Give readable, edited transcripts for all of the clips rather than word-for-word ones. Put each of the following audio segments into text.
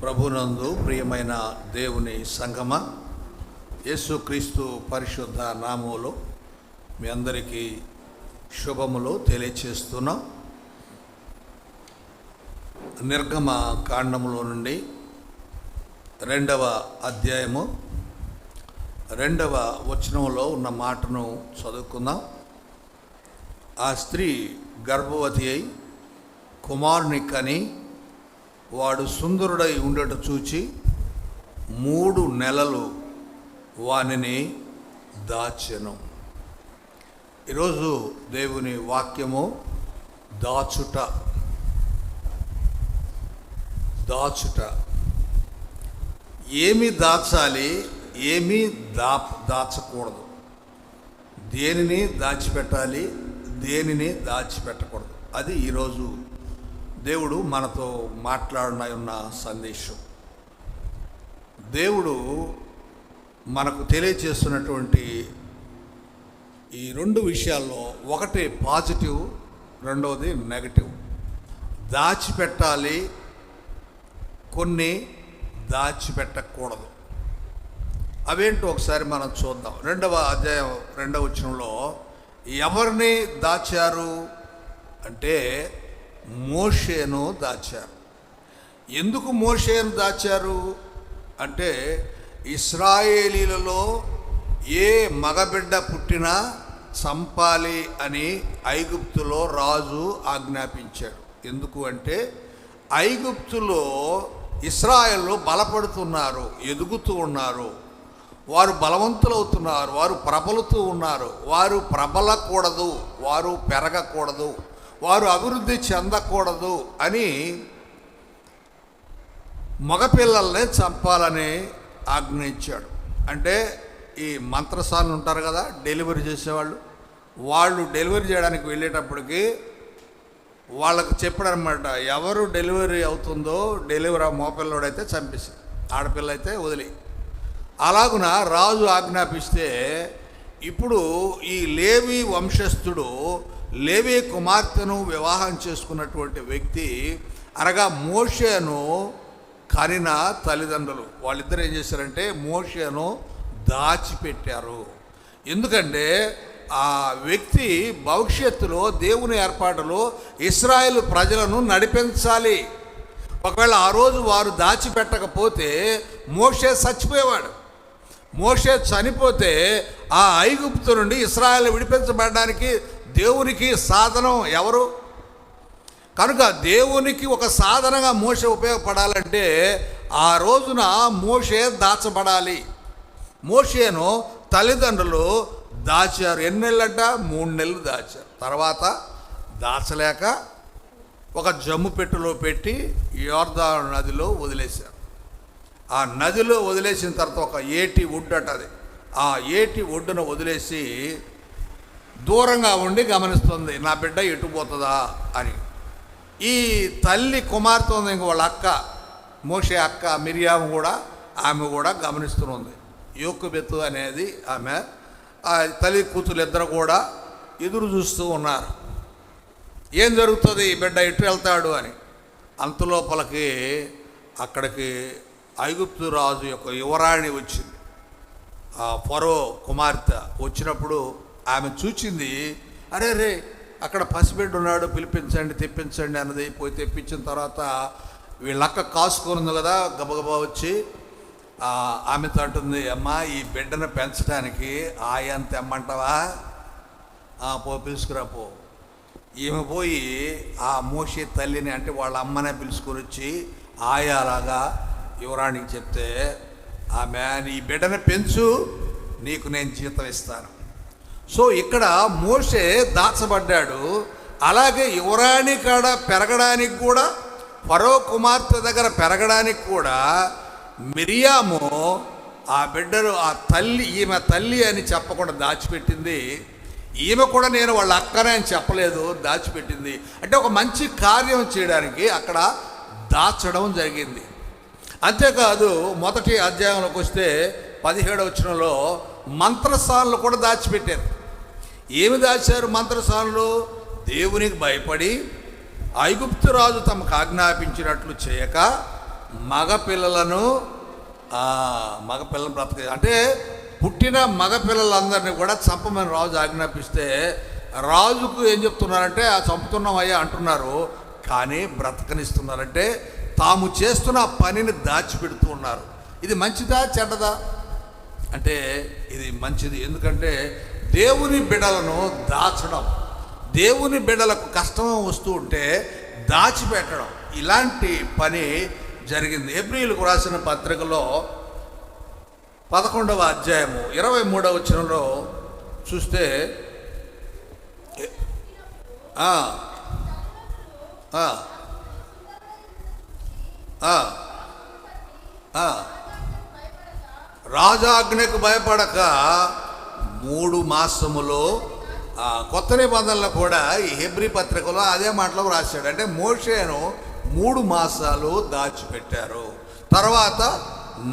ప్రభునందు ప్రియమైన దేవుని సంగమ, యేసుక్రీస్తు పరిశుద్ధ నామములో మీ అందరికీ శుభములు తెలియచేస్తున్నాం. నిర్గమ కాండములో నుండి 2వ అధ్యాయము 2వ వచనంలో ఉన్న మాటను చదువుకుందాం. ఆ స్త్రీ గర్భవతి అయి కుమారుని కని వాడు సుందరుడై ఉండట చూచి 3 నెలలు వానిని దాచెను. ఈరోజు దేవుని వాక్యము దాచుట. ఏమి దాచాలి, ఏమి దాచకూడదు, దేనిని దాచిపెట్టాలి, దేనిని దాచిపెట్టకూడదు, అది ఈరోజు దేవుడు మనతో మాట్లాడిన సందేశం. దేవుడు మనకు తెలియచేస్తున్నటువంటి ఈ 2 విషయాల్లో, ఒకటి పాజిటివ్, రెండవది నెగటివ్. దాచిపెట్టాలి, కొన్ని దాచిపెట్టకూడదు. అవేంటో ఒకసారి మనం చూద్దాం. 2వ అధ్యాయం 2వ వచనంలో ఎవరిని దాచారు అంటే మోషేను దాచారు. ఎందుకు మోషేను దాచారు అంటే, ఇశ్రాయేలీలలో ఏ మగబిడ్డ పుట్టినా చంపాలి అని ఐగుప్తులో రాజు ఆజ్ఞాపించాడు. ఎందుకు అంటే, ఐగుప్తులో ఇశ్రాయేలు బలపడుతున్నారు, ఎదుగుతూ ఉన్నారు, వారు బలవంతులవుతున్నారు, వారు ప్రబలుతూ ఉన్నారు. వారు ప్రబలకూడదు, వారు పెరగకూడదు, వారు అభివృద్ధి చెందకూడదు అని మగపిల్లల్ని చంపాలని ఆజ్ఞయించాడు. అంటే ఈ మంత్రసానులు ఉంటారు కదా, డెలివరీ చేసేవాళ్ళు, వాళ్ళు డెలివరీ చేయడానికి వెళ్ళేటప్పటికి వాళ్ళకు చెప్పాడనమాట, ఎవరు డెలివరీ అవుతుందో డెలివరీ మోపిల్లోడైతే చంపేసి, ఆడపిల్ల అయితే వదిలి. అలాగున రాజు ఆజ్ఞాపిస్తే ఇప్పుడు ఈ లేవి వంశస్థుడు, లేవి కుమార్తెను వివాహం చేసుకున్నటువంటి వ్యక్తి అనగా మోషేను కనిన తల్లిదండ్రులు, వాళ్ళిద్దరు ఏం చేశారంటే మోషేను దాచిపెట్టారు. ఎందుకంటే ఆ వ్యక్తి భవిష్యత్తులో దేవుని ఏర్పాటులో ఇశ్రాయేలు ప్రజలను నడిపించాలి. ఒకవేళ ఆ రోజు వారు దాచిపెట్టకపోతే మోషే చచ్చిపోయేవాడు. మోషే చనిపోతే ఆ ఐగుప్తు నుండి ఇశ్రాయేలు విడిపించబడడానికి దేవునికి సాధనం ఎవరు? కనుక దేవునికి ఒక సాధనగా మోషే ఉపయోగపడాలంటే ఆ రోజున మోషే దాచబడాలి. మోషేను తల్లిదండ్రులు దాచారు. ఎన్ని నెలలంట? 3 నెలలు దాచారు. తర్వాత దాచలేక ఒక జమ్ము పెట్టెలో పెట్టి యోర్దాను నదిలో వదిలేశారు. ఆ నదిలో వదిలేసిన తర్వాత ఒక ఏటి ఒడ్డు అది, ఆ ఏటి ఒడ్డున వదిలేసి దూరంగా ఉండి గమనిస్తుంది, నా బిడ్డ ఎటు పోతుందా అని. ఈ తల్లి కుమార్తె ఉంది, ఇంక వాళ్ళ అక్క, మోషే అక్క మిరియాము కూడా, ఆమె కూడా గమనిస్తుంది. యోకెబెతు అనేది ఆమె, ఆ తల్లి కూతురు ఇద్దరు కూడా ఎదురు చూస్తూ ఉన్నారు, ఏం జరుగుతుంది, ఈ బిడ్డ ఎటు వెళ్తాడు అని. అంతలోపలికి అక్కడికి ఐగుప్తు రాజు యొక్క యువరాణి వచ్చింది. ఆ ఫరో కుమార్తె వచ్చినప్పుడు ఆమె చూచింది, అరే రే అక్కడ పసిబిడ్డ ఉన్నాడు, పిలిపించండి, తెప్పించండి అన్నది. పోయి తెప్పించిన తర్వాత వీళ్ళక్క కాసుకొని కదా, గబగబా వచ్చి ఆమెతో అంటుంది, అమ్మా ఈ బిడ్డను పెంచడానికి ఆయంత తెమ్మంటావా? పో పిలుచుకురా పో. ఈమె పోయి ఆ మోషే తల్లిని, అంటే వాళ్ళ అమ్మనే పిలుచుకొని వచ్చి ఆయాలాగా యువరాణికి చెప్తే, ఆమె ఈ బిడ్డను పెంచు, నీకు నేను జీతం ఇస్తాను. సో ఇక్కడ మోషే దాచబడ్డాడు. అలాగే యువరాణి కాడ పెరగడానికి కూడా, ఫరో కుమార్తె దగ్గర పెరగడానికి కూడా మిరియాము ఆ బిడ్డను, ఆ తల్లి, ఈమె తల్లి అని చెప్పకుండా దాచిపెట్టింది. ఈమె కూడా నేను వాళ్ళ అక్కనే అని చెప్పలేదు, దాచిపెట్టింది. అంటే ఒక మంచి కార్యం చేయడానికి అక్కడ దాచడం జరిగింది. అంతేకాదు, మొదటి అధ్యాయంలోకి వస్తే 17వ వచనంలో మంత్రసానులు కూడా దాచిపెట్టారు. ఏమి దాచారు మంత్రసానులు? దేవునికి భయపడి ఐగుప్తు రాజు తమకు ఆజ్ఞాపించినట్లు చేయక మగపిల్లలను మగపిల్లలను బ్రతక అంటే పుట్టిన మగపిల్లలందరినీ కూడా చంపమని రాజు ఆజ్ఞాపిస్తే రాజుకు ఏం చెప్తున్నారంటే ఆ చంపుతున్నాం అయ్యా అంటున్నారు, కానీ బ్రతకనిస్తున్నారంటే తాము చేస్తున్న పనిని దాచిపెడుతూ ఉన్నారు. ఇది మంచిదా చెడ్డదా అంటే ఇది మంచిది. ఎందుకంటే దేవుని బిడ్డలను దాచడం, దేవుని బిడ్డలకు కష్టం వస్తూ ఉంటే దాచిపెట్టడం, ఇలాంటి పని జరిగింది. హెబ్రీయులకు రాసిన పత్రికలో 11వ అధ్యాయము 23వ వచనంలో చూస్తే రాజాజ్ఞకు భయపడక 3 మాసములో కొత్త నిబంధనలు కూడా ఈ హెబ్రీ పత్రికలో అదే మాటలో రాశాడు. అంటే మోషేను 3 మాసాలు దాచిపెట్టారు. తర్వాత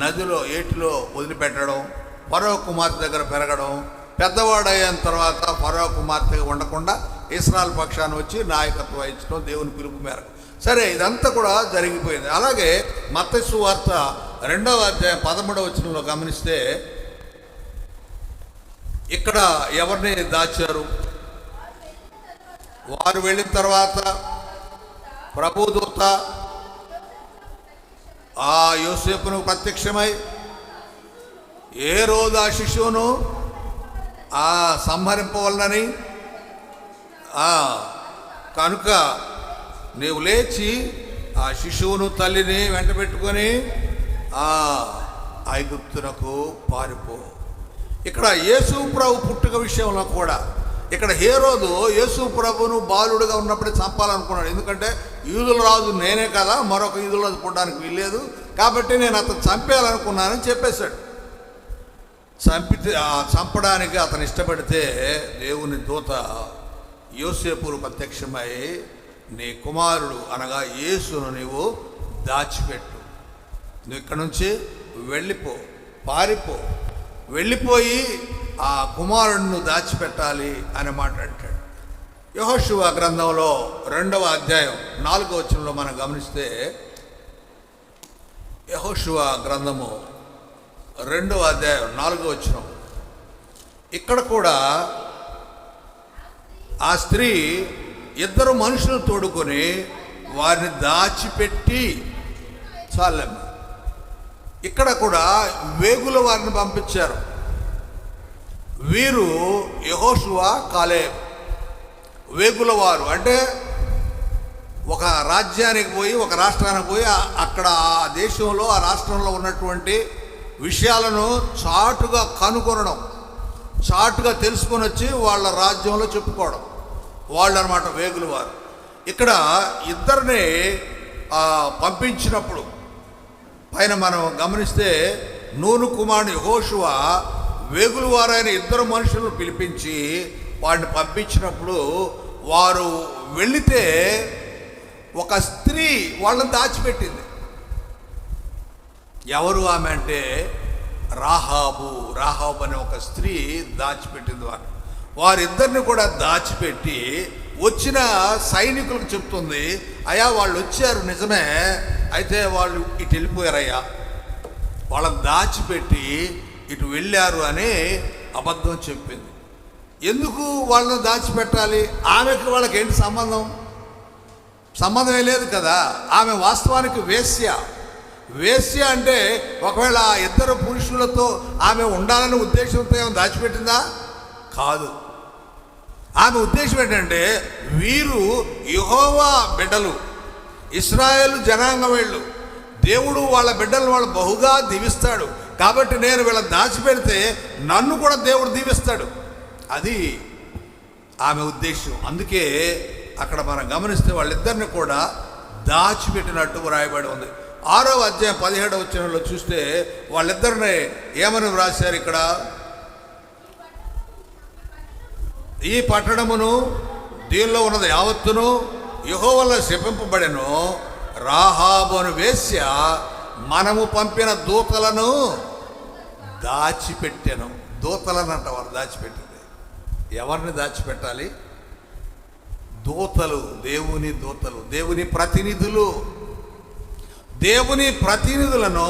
నదిలో ఏటిలో వదిలిపెట్టడం, ఫరో కుమార్తె దగ్గర పెరగడం, పెద్దవాడైన తర్వాత ఫరో కుమార్తెగా ఉండకుండా ఇశ్రాయేలు పక్షాన్ని వచ్చి నాయకత్వం వహించడం దేవుని పిలుపు మేరకు. సరే, ఇదంతా కూడా జరిగిపోయింది. అలాగే మత్తయి సువార్త 2వ అధ్యాయం 13వ వచనంలో గమనిస్తే ఇక్కడ ఎవరిని దాచారు? వారు వెళ్ళిన తర్వాత ప్రభుదూత ఆ యోసేపును ప్రత్యక్షమై ఏ రోజు ఆ శిశువును సంహరింపవలనని కనుక నీవు లేచి ఆ శిశువును తల్లిని వెంట పెట్టుకొని ఐగుప్తునకు పారిపో. ఇక్కడ యేసు ప్రభు పుట్టుక విషయంలో కూడా ఇక్కడ హేరోదు యేసు ప్రభును బాలుడుగా ఉన్నప్పుడే చంపాలనుకున్నాడు. ఎందుకంటే యూదుల రాజు నేనే కదా, మరొక యూదుల రాజు పుట్టడానికి వీల్లేదు, కాబట్టి నేను అతను చంపేయాలనుకున్నానని చెప్పేశాడు. చంపడానికి అతను ఇష్టపడితే దేవుని దూత యోసేపును ప్రత్యక్షమై నీ కుమారుడు అనగా యేసును నీవు దాచిపెట్టు, నువ్వు ఇక్కడ నుంచి వెళ్ళిపో, పారిపో, వెళ్ళిపోయి ఆ కుమారుడిని దాచిపెట్టాలి అని మాట్లాడాడు. యెహోషువ గ్రంథంలో 2వ అధ్యాయం 4వ వచనంలో మనం గమనిస్తే యెహోషువ గ్రంథము 2వ అధ్యాయం 4వ వచనం, ఇక్కడ కూడా ఆ స్త్రీ 2 మనుషులు తోడుకొని వారిని దాచిపెట్టి చాలమ్మ. ఇక్కడ కూడా వేగుల వారిని పంపించారు. వీరు యెహోషువ, కాలేబ్. వేగుల వారు అంటే ఒక రాజ్యానికి పోయి ఒక రాష్ట్రానికి పోయి అక్కడ ఆ దేశంలో ఆ రాష్ట్రంలో ఉన్నటువంటి విషయాలను చాటుగా కనుగొనడం, చాటుగా తెలుసుకొని వచ్చి వాళ్ళ రాజ్యంలో చెప్పుకోవడం, వాళ్ళు అన్నమాట వేగుల వారు. ఇక్కడ ఇద్దరిని పంపించినప్పుడు పైన మనం గమనిస్తే నూను కుమారుడు యెహోషువ వేగుల వారైన 2 మనుషులను పిలిపించి వాడిని పంపించినప్పుడు వారు వెళితే ఒక స్త్రీ వాళ్ళని దాచిపెట్టింది. ఎవరు ఆమె అంటే రాహాబు అనే ఒక స్త్రీ దాచిపెట్టింది. వారిద్దరిని కూడా దాచిపెట్టి వచ్చిన సైనికులకు చెప్తుంది, అయ్యా వాళ్ళు వచ్చారు నిజమే, అయితే వాళ్ళు ఇటు వెళ్ళిపోయారయ్యా, వాళ్ళని దాచిపెట్టి ఇటు వెళ్ళారు అని అబద్ధం చెప్పింది. ఎందుకు వాళ్ళని దాచిపెట్టాలి? ఆమెకి వాళ్ళకి ఏంటి సంబంధం? సంబంధమే లేదు కదా. ఆమె వాస్తవానికి వేశ్య అంటే ఒకవేళ 2 పురుషులతో ఆమె ఉండాలనే ఉద్దేశంతో ఏమైనా దాచిపెట్టిందా? కాదు. ఆమె ఉద్దేశం ఏంటంటే వీరు యెహోవా బిడ్డలు, ఇశ్రాయేలు జనాంగం, వీళ్ళు దేవుడు వాళ్ళ బిడ్డలు వాళ్ళు బహుగా దీవిస్తాడు, కాబట్టి నేను వీళ్ళని దాచిపెడితే నన్ను కూడా దేవుడు దీవిస్తాడు. అది ఆమె ఉద్దేశం. అందుకే అక్కడ మనం గమనిస్తే వాళ్ళిద్దరిని కూడా దాచిపెట్టినట్టు వ్రాయబడి ఉంది. 6వ అధ్యాయం 17వ వచనంలో చూస్తే వాళ్ళిద్దరిని ఏమని వ్రాశారు? ఇక్కడ ఈ పట్టణమును దీనిలో ఉన్నది యావత్తును యెహోవా శపింపబడెను, రాహాబు అను వేశ్య మనము పంపిన దూతలను దాచిపెట్టాను. దూతలను అంట వారు దాచిపెట్టింది. ఎవరిని దాచిపెట్టాలి? దూతలు, దేవుని దూతలు, దేవుని ప్రతినిధులు, దేవుని ప్రతినిధులను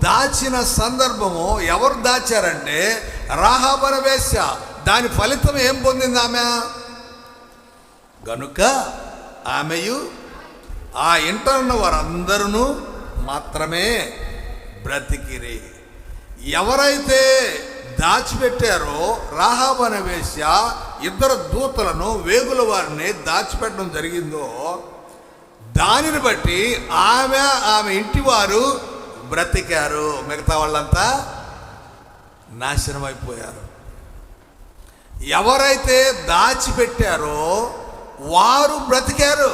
దాచిన సందర్భము. ఎవరు దాచారంటే రాహాబు అనే వేశ్య. దాని ఫలితం ఏం పొందింది ఆమె? గనుక ఆమెయు ఆ ఇంట ఉన్న వారందరూ మాత్రమే బ్రతికిరి. ఎవరైతే దాచిపెట్టారో రాహాబు అనే వేశ్య ఇద్దరు దూతలను, వేగుల వారిని దాచిపెట్టడం జరిగిందో, దానిని బట్టి ఆమె ఇంటి వారు బ్రతికారు. మిగతా వాళ్ళంతా నాశనం అయిపోయారు. ఎవరైతే దాచిపెట్టారో వారు బ్రతికారు.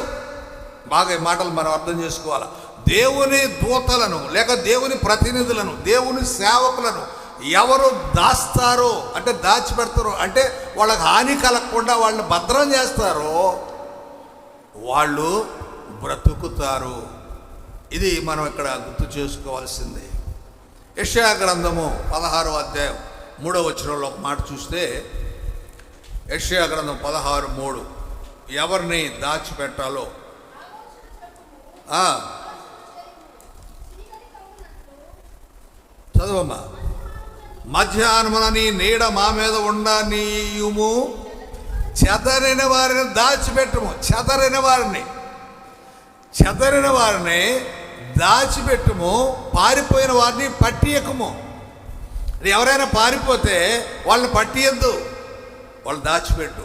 బాగా ఈ మాటలు మనం అర్థం చేసుకోవాలి. దేవుని దూతలను లేక దేవుని ప్రతినిధులను, దేవుని సేవకులను ఎవరు దాస్తారో అంటే దాచిపెడతారో, అంటే వాళ్ళకి హాని కలగకుండా వాళ్ళని భద్రం చేస్తారో వాళ్ళు బ్రతుకుతారు. ఇది మనం ఇక్కడ గుర్తు చేసుకోవాల్సింది. యెషయా గ్రంథము 16వ అధ్యాయం 3వ వచనంలో ఒక మాట చూస్తే, యెషయా గ్రంథం 16:3 ఎవరిని దాచిపెట్టాలో చదువమ్మా. మధ్యాహ్నమున నీ నీడ మా మీద ఉండనీయుము, చెదరిన వారిని దాచిపెట్టుము. చెదరిన వారిని దాచిపెట్టుము, పారిపోయిన వారిని పట్టియకుము. ఎవరైనా పారిపోతే వాళ్ళని పట్టియద్దు, వాళ్ళు దాచిపెట్టు.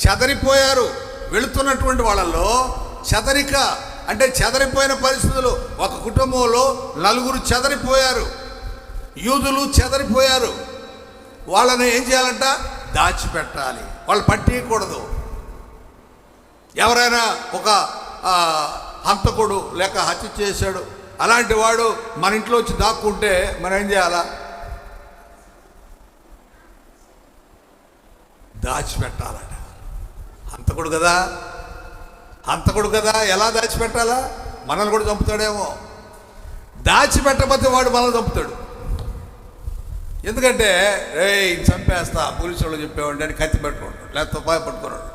చెదరిపోయారు వెళుతున్నటువంటి వాళ్ళలో చెదరిక అంటే చెదరిపోయిన పరిస్థితులు. ఒక కుటుంబంలో 4 చెదరిపోయారు, యూదులు చెదరిపోయారు. వాళ్ళని ఏం చేయాలంట? దాచిపెట్టాలి, వాళ్ళు పట్టియకూడదు. ఎవరైనా ఒక హంతకుడు లేక హత్య చేశాడు, అలాంటి వాడు మన ఇంట్లో వచ్చి దాక్కుంటే మనం ఏం చేయాలా? దాచిపెట్టాలట. హంతకుడు కదా, ఎలా దాచిపెట్టాలా? మనల్ని కూడా చంపుతాడేమో. దాచిపెట్టకపోతే వాడు మనల్ని చంపుతాడు. ఎందుకంటే చంపేస్తా పోలీసు వాళ్ళు చెప్పేవాడి అని కత్తి పెట్టుకుంటాడు, లేకపోతే తుపాయి పట్టుకున్నాడు.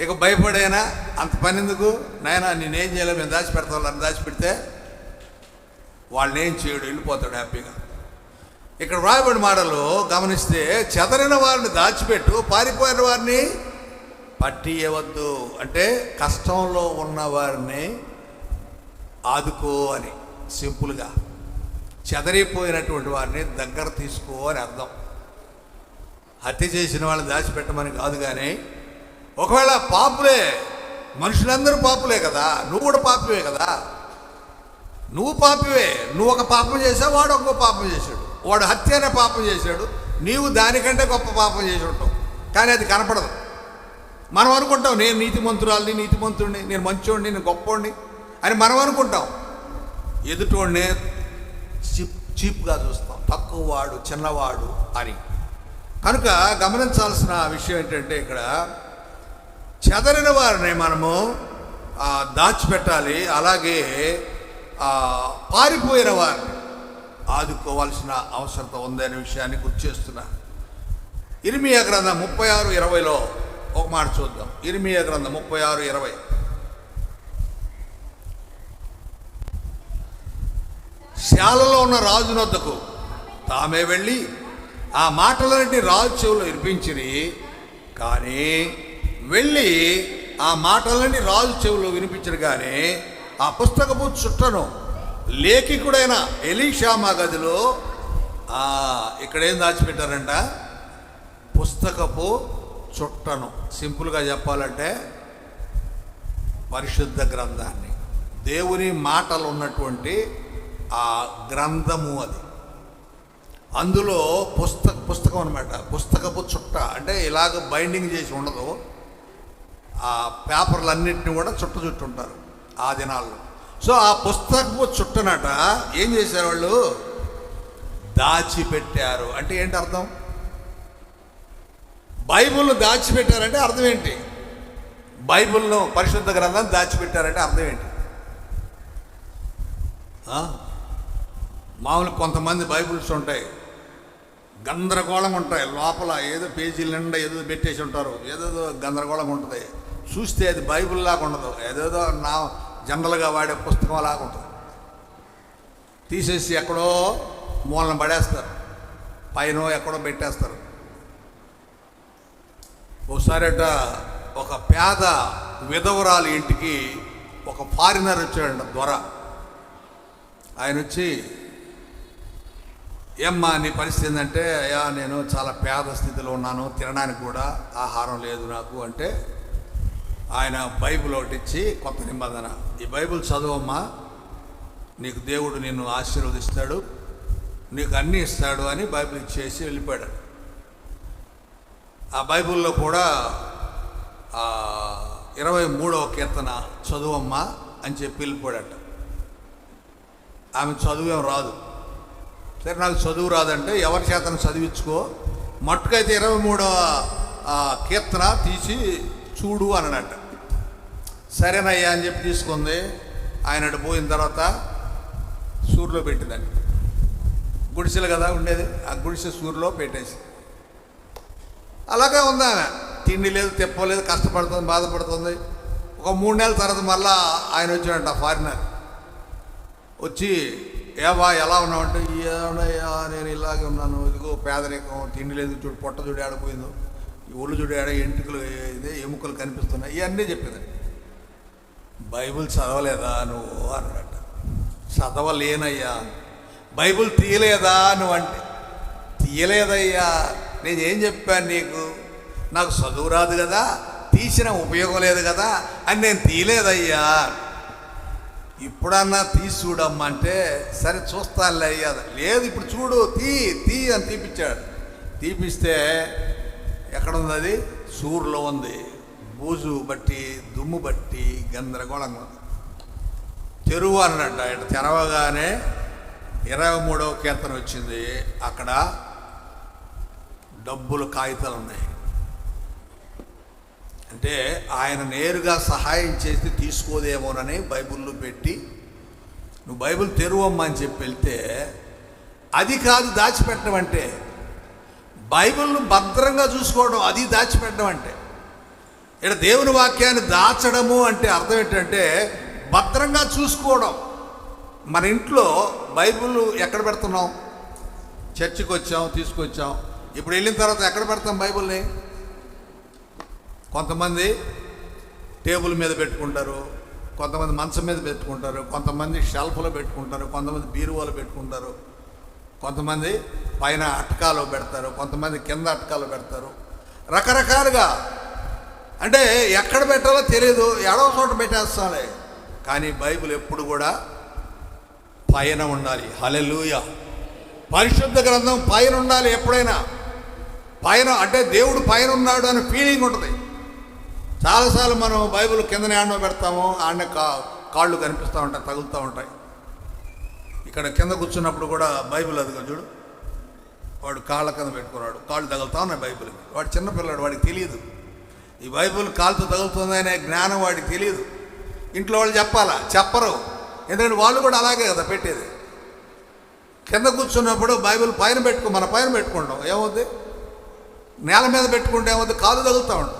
ఇక భయపడేనా? అంత పని ఎందుకు నాయనా, నేనేం చేయలేము, నేను దాచిపెడతా. వాళ్ళని దాచిపెడితే వాళ్ళని ఏం చేయడు, వెళ్ళిపోతాడు హ్యాపీగా. ఇక్కడ వ్రాయబడిన మాటలు గమనిస్తే, చెదరిన వారిని దాచిపెట్టు, పారిపోయిన వారిని పట్టియవద్దు. అంటే కష్టంలో ఉన్న వారిని ఆదుకో అని, సింపుల్గా. చెదరిపోయినటువంటి వారిని దగ్గర తీసుకో అని అర్థం. హత్య చేసిన వాళ్ళని దాచిపెట్టమని కాదు. కానీ ఒకవేళ పాపులే, మనుషులందరూ పాపులే కదా, నువ్వు కూడా పాపివే కదా. నువ్వు పాపివే. నువ్వు ఒక పాపం చేసావు, వాడు ఒక పాపం చేశాడు. వాడు హత్య అనే పాపం చేశాడు, నీవు దానికంటే గొప్ప పాపం చేసి ఉంటావు. కానీ అది కనపడదు. మనం అనుకుంటాం నేను నీతిమంతురాలిని, నీతిమంతుడిని, నేను మంచోడిని, నేను గొప్పోడిని అని మనం అనుకుంటాం. ఎదుటోడిని చీప్గా చూస్తాం, తక్కువ వాడు, చిన్నవాడు అని. కనుక గమనించాల్సిన విషయం ఏంటంటే, ఇక్కడ చెదరిన వారిని మనము దాచిపెట్టాలి. అలాగే పారిపోయిన వారిని ఆదుకోవాల్సిన అవసరత ఉందనే విషయాన్ని గుర్తు చేస్తున్నా. ఇర్మియా గ్రంథం 36:20లో ఒక మాట చూద్దాం. ఇర్మియా గ్రంథం 36:20. శాలలో ఉన్న రాజునొద్దకు తామే వెళ్ళి ఆ మాటలన్నింటినీ రాజు చెవులో వినిపించిరి. కానీ వెళ్ళి ఆ మాటలన్నీ రాజు చెవులో వినిపించరు. కానీ ఆ పుస్తకపు చుట్టను లేఖికుడైన ఎలీషామా గదిలో ఇక్కడేం దాచిపెట్టారంట? పుస్తకపు చుట్టను. సింపుల్గా చెప్పాలంటే పరిశుద్ధ గ్రంథాన్ని, దేవుని మాటలు ఉన్నటువంటి ఆ గ్రంథము అది. అందులో పుస్తకం అనమాట. పుస్తకపు చుట్ట అంటే ఇలాగ బైండింగ్ చేసి ఉండదు. ఆ పేపర్లన్నింటినీ కూడా చుట్టుంటారు ఆ దినాల్లో. సో ఆ పుస్తకపు చుట్టనట ఏం చేశారు వాళ్ళు? దాచిపెట్టారు. అంటే ఏంటి అర్థం? బైబిల్ను దాచిపెట్టారంటే అర్థం ఏంటి? బైబిల్ను, పరిశుద్ధ గ్రంథాన్ని దాచిపెట్టారంటే అర్థం ఏంటి? మామూలు కొంతమంది బైబిల్స్ ఉంటాయి, గందరగోళంగా ఉంటాయి. లోపల ఏదో పేజీల నిండా ఏదో పెట్టేసి ఉంటారు, ఏదేదో గందరగోళంగా ఉంటుంది. చూస్తే అది బైబిల్ లాగా ఉండదు, ఏదేదో నా జనరల్గా వాడే పుస్తకం లాగా ఉంటుంది. తీసేసి ఎక్కడో మూలన పడేస్తారు, పైన ఎక్కడో పెట్టేస్తారు. ఒకసారట ఒక పేద విధవరాలు ఇంటికి ఒక ఫారినర్ వచ్చాడంట, దొర. ఆయన వచ్చి, ఏమ్మా నీ పరిస్థితి ఏంటంటే, అయ్యా నేను చాలా పేద స్థితిలో ఉన్నాను, తినడానికి కూడా ఆహారం లేదు నాకు అంటే, ఆయన బైబిల్ ఒకటి ఇచ్చి, కొత్త నిబంధన, ఈ బైబిల్ చదువమ్మా, నీకు దేవుడు నిన్ను ఆశీర్వదిస్తాడు, నీకు అన్నీ ఇస్తాడు అని బైబిల్ ఇచ్చేసి వెళ్ళిపోయాడు. ఆ బైబిల్లో కూడా 23వ కీర్తన చదువమ్మా అని చెప్పి వెళ్ళిపోయాడట. ఆమె చదువేం రాదు. సరే నాకు చదువు రాదంటే ఎవరి చేతను చదివించుకో, మట్టుకైతే 23వ కీర్తన తీసి చూడు అన్నట్ట. సరేనయ్యా అని చెప్పి తీసుకుంది. ఆయన పోయిన తర్వాత సూర్లో పెట్టిందండి. గుడిసెలు కదా ఉండేది, ఆ గుడిసె సూర్లో పెట్టేసి అలాగే ఉంది. ఆమె తిండి లేదు, తెప్పలేదు, కష్టపడుతుంది, బాధపడుతుంది. ఒక 3 నెలల తర్వాత మళ్ళా ఆయన వచ్చాడంట, ఫారినర్ వచ్చి, ఏవా ఎలా ఉన్నావంటే, ఏమన్నాయ్యా నేను ఇలాగే ఉన్నాను, ఇదిగో పేదరికం, తిండి లేదు, చూడు పొట్ట చూడు ఆడిపోయిందో, ఈ ఒళ్ళు చూడు ఆడ, ఎంటుకలు ఇదే ఎముకలు కనిపిస్తున్నాయి, ఇవన్నీ చెప్పింది. బైబిల్ చదవలేదా నువ్వు అన్నట్ట. చదవలేనయ్యా. బైబిల్ తీయలేదా నువ్వు అంటే, తీయలేదయ్యా, నేనేం చెప్పాను నీకు, నాకు చదువు రాదు కదా, తీసిన ఉపయోగం లేదు కదా అని నేను తీయలేదయ్యా. ఇప్పుడన్నా తీసి చూడమ్మా అంటే, సరే చూస్తానులే అయ్యా. లేదు ఇప్పుడు చూడు, తీ అని తీపిచ్చాడు. తీపిస్తే ఎక్కడుంది అది? సూర్లో ఉంది. బూజు బట్టి, దుమ్ము బట్టి గందరగోళంగా ఉంది. తెరువు అన్నట్ట. ఇటు తెరవగానే 23వ కీర్తన వచ్చింది. అక్కడ డబ్బులు కాగితాలు ఉన్నాయి. అంటే ఆయన నేరుగా సహాయం చేసి తీసుకోదేమోనని బైబిల్లో పెట్టి, నువ్వు బైబిల్ తెరువమ్మా అని చెప్పి వెళ్తే, అది కాదు దాచిపెట్టడం అంటే. బైబిల్ను భద్రంగా చూసుకోవడం అది దాచిపెట్టడం అంటే. ఇక్కడ దేవుని వాక్యాన్ని దాచడము అంటే అర్థం ఏంటంటే భద్రంగా చూసుకోవడం. మన ఇంట్లో బైబిల్ ఎక్కడ పెడుతున్నాం? చర్చికి వచ్చాం, తీసుకొచ్చాం. ఇప్పుడు వెళ్ళిన తర్వాత ఎక్కడ పెడతాం బైబిల్ని? కొంతమంది టేబుల్ మీద పెట్టుకుంటారు, కొంతమంది మంచం మీద పెట్టుకుంటారు, కొంతమంది షెల్ఫ్లో పెట్టుకుంటారు, కొంతమంది బీరువాలో పెట్టుకుంటారు, కొంతమంది పైన అటకాలో పెడతారు, కొంతమంది కింద అటకాలో పెడతారు. రకరకాలుగా, అంటే ఎక్కడ పెట్టాలో తెలియదు, ఎడవ చోట పెట్టేస్తాలే. కానీ బైబిల్ ఎప్పుడు కూడా పైన ఉండాలి. హల్లెలూయా. పరిశుద్ధ గ్రంథం పైన ఉండాలి. ఎప్పుడైనా పైన అంటే దేవుడు పైన ఉన్నాడు అనే ఫీలింగ్ ఉంటుంది. చాలాసార్లు మనం బైబిల్ కిందనే ఆడనో పెడతాము, ఆడనే కాళ్ళు కనిపిస్తూ ఉంటాయి, తగులుతూ ఉంటాయి. ఇక్కడ కింద కూర్చున్నప్పుడు కూడా బైబిల్ అదిగా చూడు, వాడు కాళ్ళ కింద పెట్టుకున్నాడు, కాళ్ళు తగులుతా ఉన్నాయి బైబిల్కి. వాడు చిన్నపిల్లాడు, వాడికి తెలియదు ఈ బైబిల్ కాలుతో తగులుతుంది అనే జ్ఞానం వాడికి తెలియదు. ఇంట్లో వాళ్ళు చెప్పాలా? చెప్పరు. ఎందుకంటే వాళ్ళు కూడా అలాగే కదా పెట్టేది. కింద కూర్చున్నప్పుడు బైబిల్ పైన మన పైన పెట్టుకుంటాం, ఏమవుద్ది? నేల మీద పెట్టుకుంటే ఏమవుద్ది? కాలు తగులుతూ ఉంటుంది.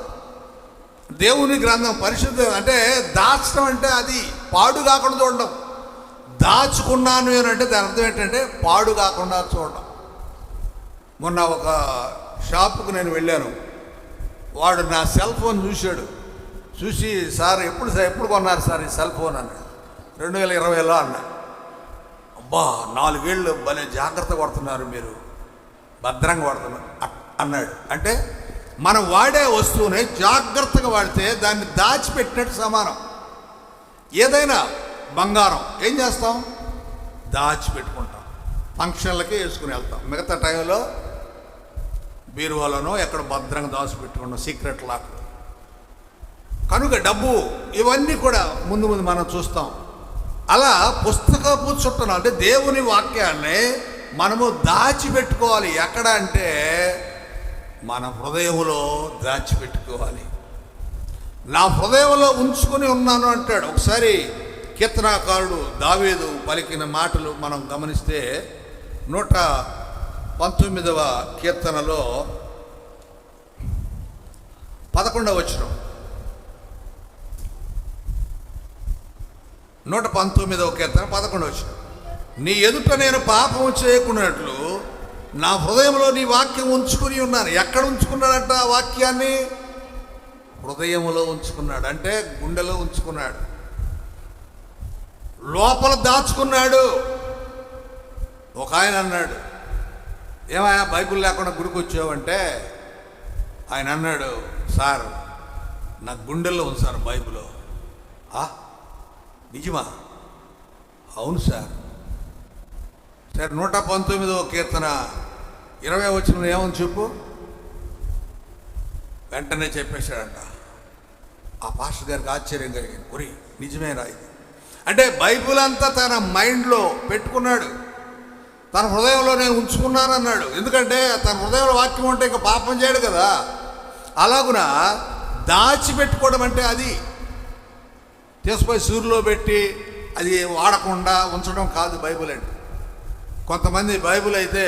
దేవుని గ్రంథం పరిశుద్ధ అంటే దాచడం అంటే అది పాడు కాకుండా చూడడం. దాచుకున్నాను అంటే దాని అర్థం ఏంటంటే పాడు కాకుండా చూడడం. మొన్న ఒక షాపుకు నేను వెళ్ళాను. వాడు నా సెల్ ఫోన్ చూశాడు. చూసి, సార్ ఎప్పుడు కొన్నారు సార్ ఈ సెల్ ఫోన్ అన్నాడు. 2020లో అన్నా. అబ్బా 4 ఏళ్ళు భలే జాగ్రత్త పడుతున్నారు మీరు, భద్రంగా వాడుతున్నారు అన్నాడు. అంటే మనం వాడే వస్తువుని జాగ్రత్తగా వాడితే దాన్ని దాచిపెట్టినట్టు సమానం. ఏదైనా బంగారం ఏం చేస్తాం? దాచిపెట్టుకుంటాం, ఫంక్షన్లకే వేసుకుని వెళ్తాం. మిగతా టైంలో బీరువాలోనో ఎక్కడ భద్రంగా దాచిపెట్టుకుంటాం, సీక్రెట్ లాక్. కనుక డబ్బు ఇవన్నీ కూడా ముందు మనం చూస్తాం. అలా పుస్తకపు చుట్టను అంటే దేవుని వాక్యాన్ని మనము దాచిపెట్టుకోవాలి. ఎక్కడ అంటే మన హృదయంలో దాచిపెట్టుకోవాలి. నా హృదయంలో ఉంచుకొని ఉన్నాను అంటాడు. ఒకసారి కీర్తనాకారుడు దావీదు పలికిన మాటలు మనం గమనిస్తే 119వ కీర్తనలో 11వ వచనం, 119వ కీర్తన 11వ వచనం. నీ ఎదుట నేను పాపం చేయకున్నట్లు నా హృదయంలో నీ వాక్యం ఉంచుకుని ఉన్నాను. ఎక్కడ ఉంచుకున్నాడంట ఆ వాక్యాన్ని? హృదయంలో ఉంచుకున్నాడు, అంటే గుండెలో ఉంచుకున్నాడు, లోపల దాచుకున్నాడు. ఒక ఆయన అన్నాడు, ఏమయ్యా బైబిల్ లేకుండా గుడికి వచ్చావంటే ఆయన అన్నాడు, సార్ నా గుండెల్లో ఉంది సార్ బైబిల్. నిజమా? అవును సార్. సరే 119వ కీర్తన 20 వచనం ఏమని చెప్పు. వెంటనే చెప్పేశాడంట. ఆ పాస్టర్ గారికి ఆశ్చర్యం కలిగింది. ఒరి నిజమేనా ఇది? అంటే బైబిల్ అంతా తన మైండ్లో పెట్టుకున్నాడు, తన హృదయంలో నేను ఉంచుకున్నానన్నాడు. ఎందుకంటే తన హృదయంలో వాక్యం ఉంటే ఇంకా పాపం చేయడు కదా. అలాగున దాచిపెట్టుకోవడం అంటే అది తీసుకుపోయి సూర్యులో పెట్టి అది వాడకుండా ఉంచడం కాదు బైబిల్ అంటే. కొంతమంది బైబిల్ అయితే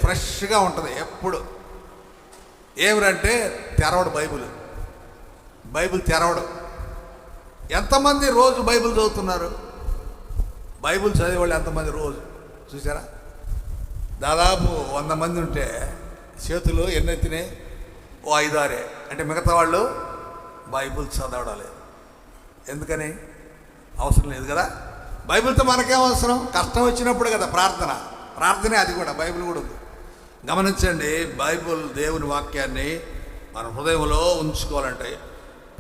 ఫ్రెష్గా ఉంటుంది ఎప్పుడు. ఏమిరంటే తెరవడు బైబిల్ తెరవడు. ఎంతమంది రోజు బైబిల్ చదువుతున్నారు? బైబిల్ చదివేవాళ్ళు ఎంతమంది రోజు చూసారా? దాదాపు 100 మంది ఉంటే చేతులు ఎన్నెత్తినాయి? ఓ 5-6. అంటే మిగతా వాళ్ళు బైబిల్ చదవడం లేదు. ఎందుకని? అవసరం లేదు కదా. బైబిల్తో మనకేం అవసరం? కష్టం వచ్చినప్పుడు కదా ప్రార్థనే, అది కూడా బైబిల్ కూడా ఉంది. గమనించండి, బైబిల్ దేవుని వాక్యాన్ని మన హృదయంలో ఉంచుకోవాలంటే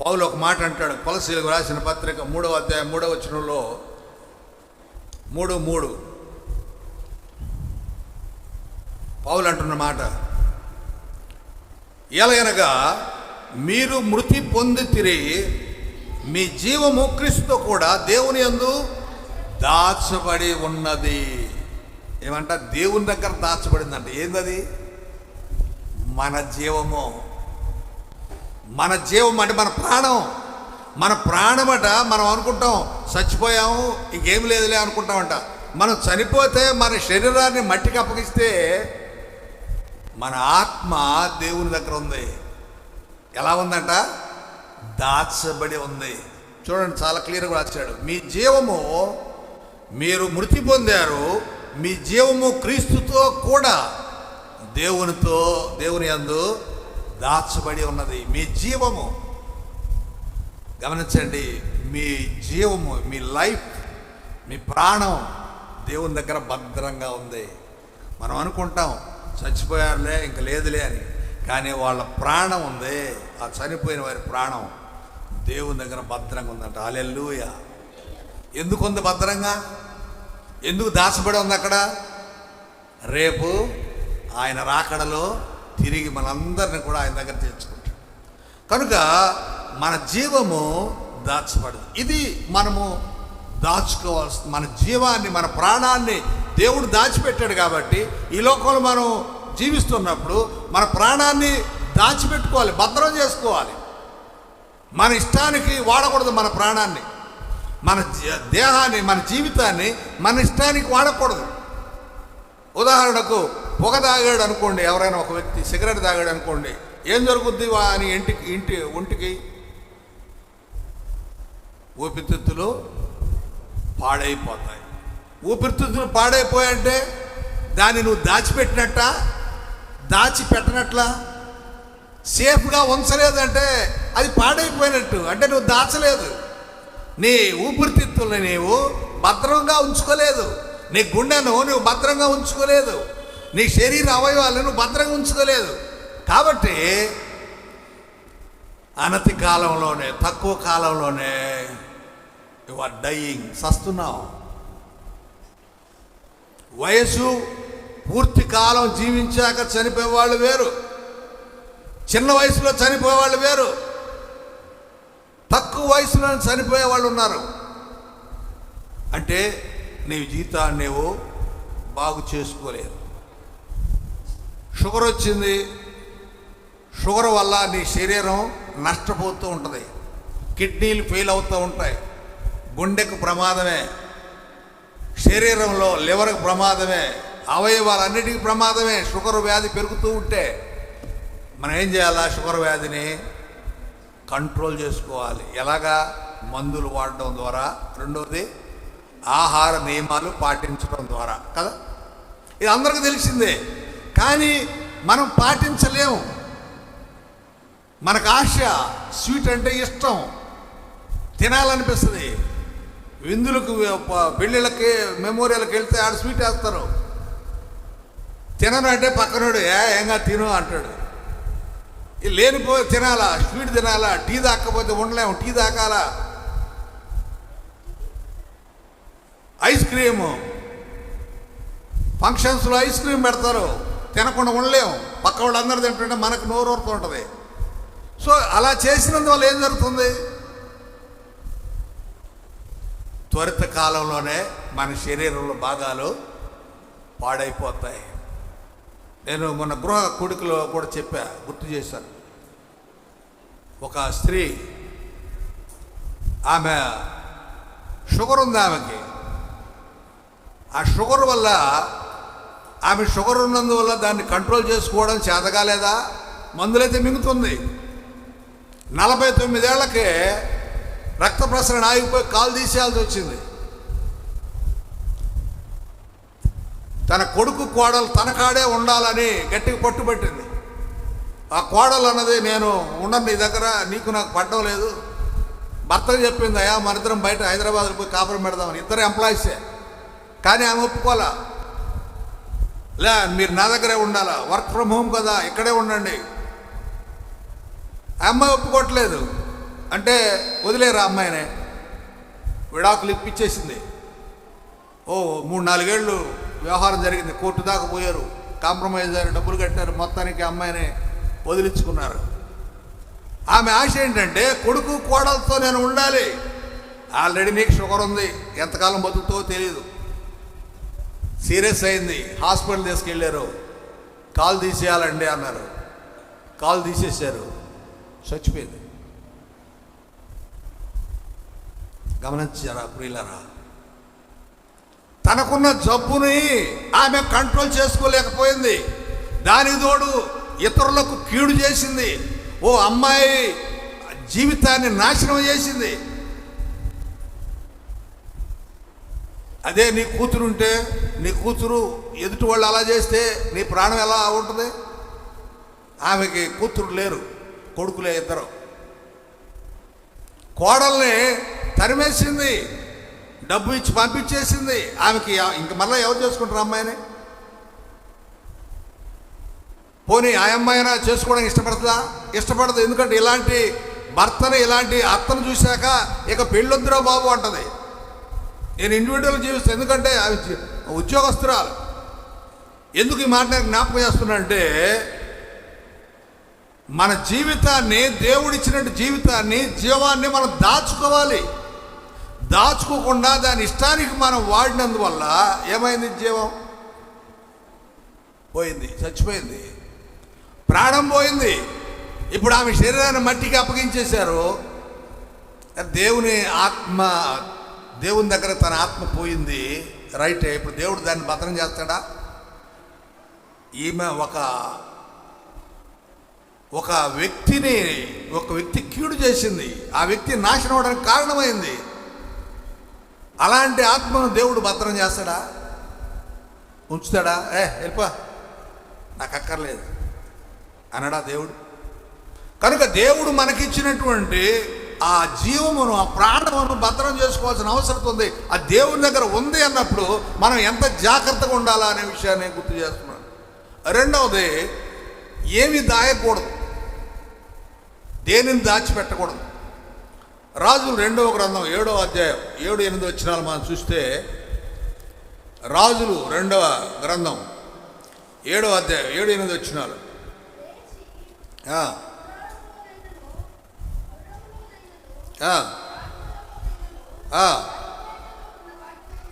పౌలు ఒక మాట అంటాడు. కొలసీలకు రాసిన పత్రిక 3వ అధ్యాయం 3వ వచనంలో 3:3 పౌలు అంటున్న మాట, ఎలాగనగా మీరు మృతి పొందితిరి, మీ జీవము క్రీస్తుతో కూడా దేవుని యందు దాచబడి ఉన్నది. ఏమంట? దేవుని దగ్గర దాచబడిందంట. ఏందది? మన జీవము. మన జీవం అంటే మన ప్రాణమట. మనం అనుకుంటాం చచ్చిపోయాము ఇంకేం లేదులే అనుకుంటామంట. మనం చనిపోతే మన శరీరాన్ని మట్టికి అప్పగిస్తే మన ఆత్మ దేవుని దగ్గర ఉంది. ఎలా ఉందంట? దాచబడి ఉంది. చూడండి, చాలా క్లియర్గా రాశాడు. మీ జీవము, మీరు మృతి పొందారు, మీ జీవము క్రీస్తుతో కూడా దేవుని యందు దాచబడి ఉన్నది. మీ జీవము, గమనించండి, మీ జీవము, మీ లైఫ్, మీ ప్రాణం దేవుని దగ్గర భద్రంగా ఉంది. మనం అనుకుంటాం చచ్చిపోయారులే ఇంక లేదులే అని, కానీ వాళ్ళ ప్రాణం ఉంది. ఆ చనిపోయిన వారి ప్రాణం దేవుని దగ్గర భద్రంగా ఉందంట. హల్లెలూయా. ఎందుకు ఉంది భద్రంగా? ఎందుకు దాచబడి ఉంది అక్కడ? రేపు ఆయన రాకడలో తిరిగి మనందరిని కూడా ఆయన దగ్గర తెచ్చుకుంటాడు. కనుక మన జీవము దాచబడదు. ఇది మనము దాచుకోవాల్సి, మన జీవాన్ని, మన ప్రాణాన్ని దేవుడు దాచిపెట్టాడు. కాబట్టి ఈ లోకంలో మనం జీవిస్తున్నప్పుడు మన ప్రాణాన్ని దాచిపెట్టుకోవాలి, భద్రం చేసుకోవాలి. మన ఇష్టానికి వాడకూడదు. మన ప్రాణాన్ని, మన దేహాన్ని, మన జీవితాన్ని మన ఇష్టానికి వాడకూడదు. ఉదాహరణకు పొగ తాగాడు అనుకోండి, ఎవరైనా ఒక వ్యక్తి సిగరెట్ తాగాడు అనుకోండి, ఏం జరుగుద్ది? అని ఒంటికి ఊపిరితిత్తులు పాడైపోతాయి. ఊపిరితిత్తులు పాడైపోయాయంటే దాన్ని నువ్వు దాచిపెట్టనట్లా, సేఫ్గా ఉంచలేదంటే అది పాడైపోయినట్టు. అంటే నువ్వు దాచలేదు, నీ ఊపిరితిత్తుల్ని నీవు భద్రంగా ఉంచుకోలేదు, నీ గుండెను నువ్వు భద్రంగా ఉంచుకోలేదు, నీ శరీర అవయవాలను నువ్వు భద్రంగా ఉంచుకోలేదు. కాబట్టి అనతి కాలంలోనే, తక్కువ కాలంలోనే యు ఆర్ డయింగ్, సస్తున్నావు. వయసు పూర్తి కాలం జీవించాక చనిపోయేవాళ్ళు వేరు, చిన్న వయసులో చనిపోయేవాళ్ళు వేరు, తక్కువ వయసులో చనిపోయే వాళ్ళు ఉన్నారు. అంటే నీ జీవితాన్ని నీవు బాగు చేసుకోలేదు. షుగర్ వచ్చింది, షుగర్ వల్ల నీ శరీరం నష్టపోతూ ఉంటుంది, కిడ్నీలు ఫెయిల్ అవుతూ ఉంటాయి, గుండెకు ప్రమాదమే, శరీరంలో లివర్కు ప్రమాదమే, అవయవాలన్నిటికీ ప్రమాదమే. షుగర్ వ్యాధి పెరుగుతూ ఉంటే మనం ఏం చేయాలా? షుగర్ వ్యాధిని కంట్రోల్ చేసుకోవాలి. ఎలాగా? మందులు వాడడం ద్వారా. రెండవది ఆహార నియమాలు పాటించడం ద్వారా కదా. ఇది అందరికీ తెలిసిందే, కానీ మనం పాటించలేము. మనకు ఆశ, స్వీట్ అంటే ఇష్టం, తినాలనిపిస్తుంది. విందులకు, పెళ్ళిళ్ళకి, మెమోరియల్కి వెళ్తే ఆడ స్వీట్ వేస్తారు. తినను అంటే పక్కనోడు ఏంగా తిను అంటాడు. లేనిపోయి తినాలా, స్వీట్ తినాలా, టీ తాకపోతే ఉండలేము, టీ తాకాలా. ఐస్ క్రీము, ఫంక్షన్స్లో ఐస్ క్రీమ్ పెడతారు, తినకుండా ఉండలేము. పక్క వాళ్ళు అందరూ తింటుంటే మనకు నోరు ఊరుతూ ఉంటుంది. సో అలా చేసినందువల్ల ఏం జరుగుతుంది? త్వరిత కాలంలోనే మన శరీరంలో భాగాలు పాడైపోతాయి. నేను మొన్న గృహ కొడుకులో కూడా చెప్పా, గుర్తు చేశాను. ఒక స్త్రీ, ఆమె షుగర్ ఉంది ఆమెకి. ఆ షుగర్ వల్ల, ఆమె షుగర్ ఉన్నందువల్ల దాన్ని కంట్రోల్ చేసుకోవడం చేతగాలేదా, మందులైతే మింగుతుంది. 49 ఏళ్లకే రక్త ప్రసరణ ఆగిపోయి కాలు తీసేయాల్సి వచ్చింది. తన కొడుకు కోడలు తన కాడే ఉండాలని గట్టిగా పట్టుబట్టింది. ఆ కోడలు అన్నది, నేను ఉండను నీ దగ్గర, నీకు నాకు పడ్డం లేదు. భర్తకు చెప్పింది, అయ్యా మన ఇద్దరం బయట హైదరాబాద్లో పోయి కాపురం పెడదామని. ఇద్దరు ఎంప్లాయీసే, కానీ ఆమె ఒప్పుకోలే. మీరు నా దగ్గరే ఉండాలా, వర్క్ ఫ్రమ్ హోమ్ కదా, ఇక్కడే ఉండండి. ఆ అమ్మాయి ఒప్పుకోవట్లేదు. అంటే వదిలేరా అమ్మాయినే, విడాకులు ఇప్పించేసింది. 3-4 ఏళ్ళు వ్యవహారం జరిగింది. కోర్టు దాకా పోయారు, కాంప్రమైజ్ అయ్యారు, డబ్బులు కట్టారు, మొత్తానికి అమ్మాయిని వదిలించుకున్నారు. ఆమె ఆశ ఏంటంటే, కొడుకు కోడలతో నేను ఉండాలి. ఆల్రెడీ నీకు షుగర్ ఉంది, ఎంతకాలం బతుకుతో తెలియదు. సీరియస్ అయింది, హాస్పిటల్ తీసుకెళ్ళారు. కాలు తీసేయాలండి అన్నారు. కాలు తీసేశారు, చచ్చిపోయింది. గమనించారా ప్రియులరా? తనకున్న జబ్బుని ఆమె కంట్రోల్ చేసుకోలేకపోయింది. దానికి తోడు ఇతరులకు కీడు చేసింది. ఓ అమ్మాయి జీవితాన్ని నాశనం చేసింది. అదే నీ కూతురుంటే, నీ కూతురు ఎదుటి వాళ్ళు అలా చేస్తే నీ ప్రాణం ఎలా ఉంటుంది? ఆమెకి కూతురు లేరు, కొడుకులే ఇద్దరు. కోడల్ని తరిమేసింది, డబ్బు ఇచ్చి పంపించేసింది. ఆమెకి ఇంక మళ్ళీ ఎవరు చేసుకుంటారు అమ్మాయిని? పోనీ ఆ అమ్మాయినా చేసుకోవడానికి ఇష్టపడుతుందా? ఇష్టపడదు. ఎందుకంటే ఇలాంటి భర్తను, ఇలాంటి అత్తను చూశాక ఇక పెళ్ళొద్దురా బాబు అంటది. నేను ఇండివిజువల్ జీవిస్తాను, ఎందుకంటే అవి ఉద్యోగస్తురాలు. ఎందుకు ఈ మాట నేను జ్ఞాపకం చేస్తున్నానంటే, మన జీవితాన్ని, దేవుడిచ్చినట్టు జీవితాన్ని, జీవాన్ని మనం దాచుకోవాలి. దాచుకోకుండా దాని ఇష్టానికి మనం వాడినందువల్ల ఏమైంది? జీవం పోయింది, చచ్చిపోయింది, ప్రాణం పోయింది. ఇప్పుడు ఆమె శరీరాన్ని మట్టికి అప్పగించేశారు. దేవుని ఆత్మ, దేవుని దగ్గర తన ఆత్మ పోయింది, రైటే. ఇప్పుడు దేవుడు దాన్ని భద్రం చేస్తాడా? ఈమె ఒక వ్యక్తి కీడు చేసింది, ఆ వ్యక్తి నాశనం అవడానికి కారణమైంది. అలాంటి ఆత్మను దేవుడు భద్రం చేస్తాడా? ఉంచుతాడా? వెళ్ళిపో, నాకు అక్కర్లేదు అనడా దేవుడు? కనుక దేవుడు మనకిచ్చినటువంటి ఆ జీవమును, ఆ ప్రాణమును భద్రం చేసుకోవాల్సిన అవసరం ఉంది. ఆ దేవుని దగ్గర ఉంది అన్నప్పుడు మనం ఎంత జాగ్రత్తగా ఉండాలా అనే విషయాన్ని గుర్తు చేస్తున్నాను. రెండవది, ఏమి దాయకూడదు, దేనిని దాచిపెట్టకూడదు. రాజులు 2వ గ్రంథం 7వ అధ్యాయం 7-8 వచనాలు మనం చూస్తే, రాజులు 2వ గ్రంథం 7వ అధ్యాయం 7-8 వచనాలు.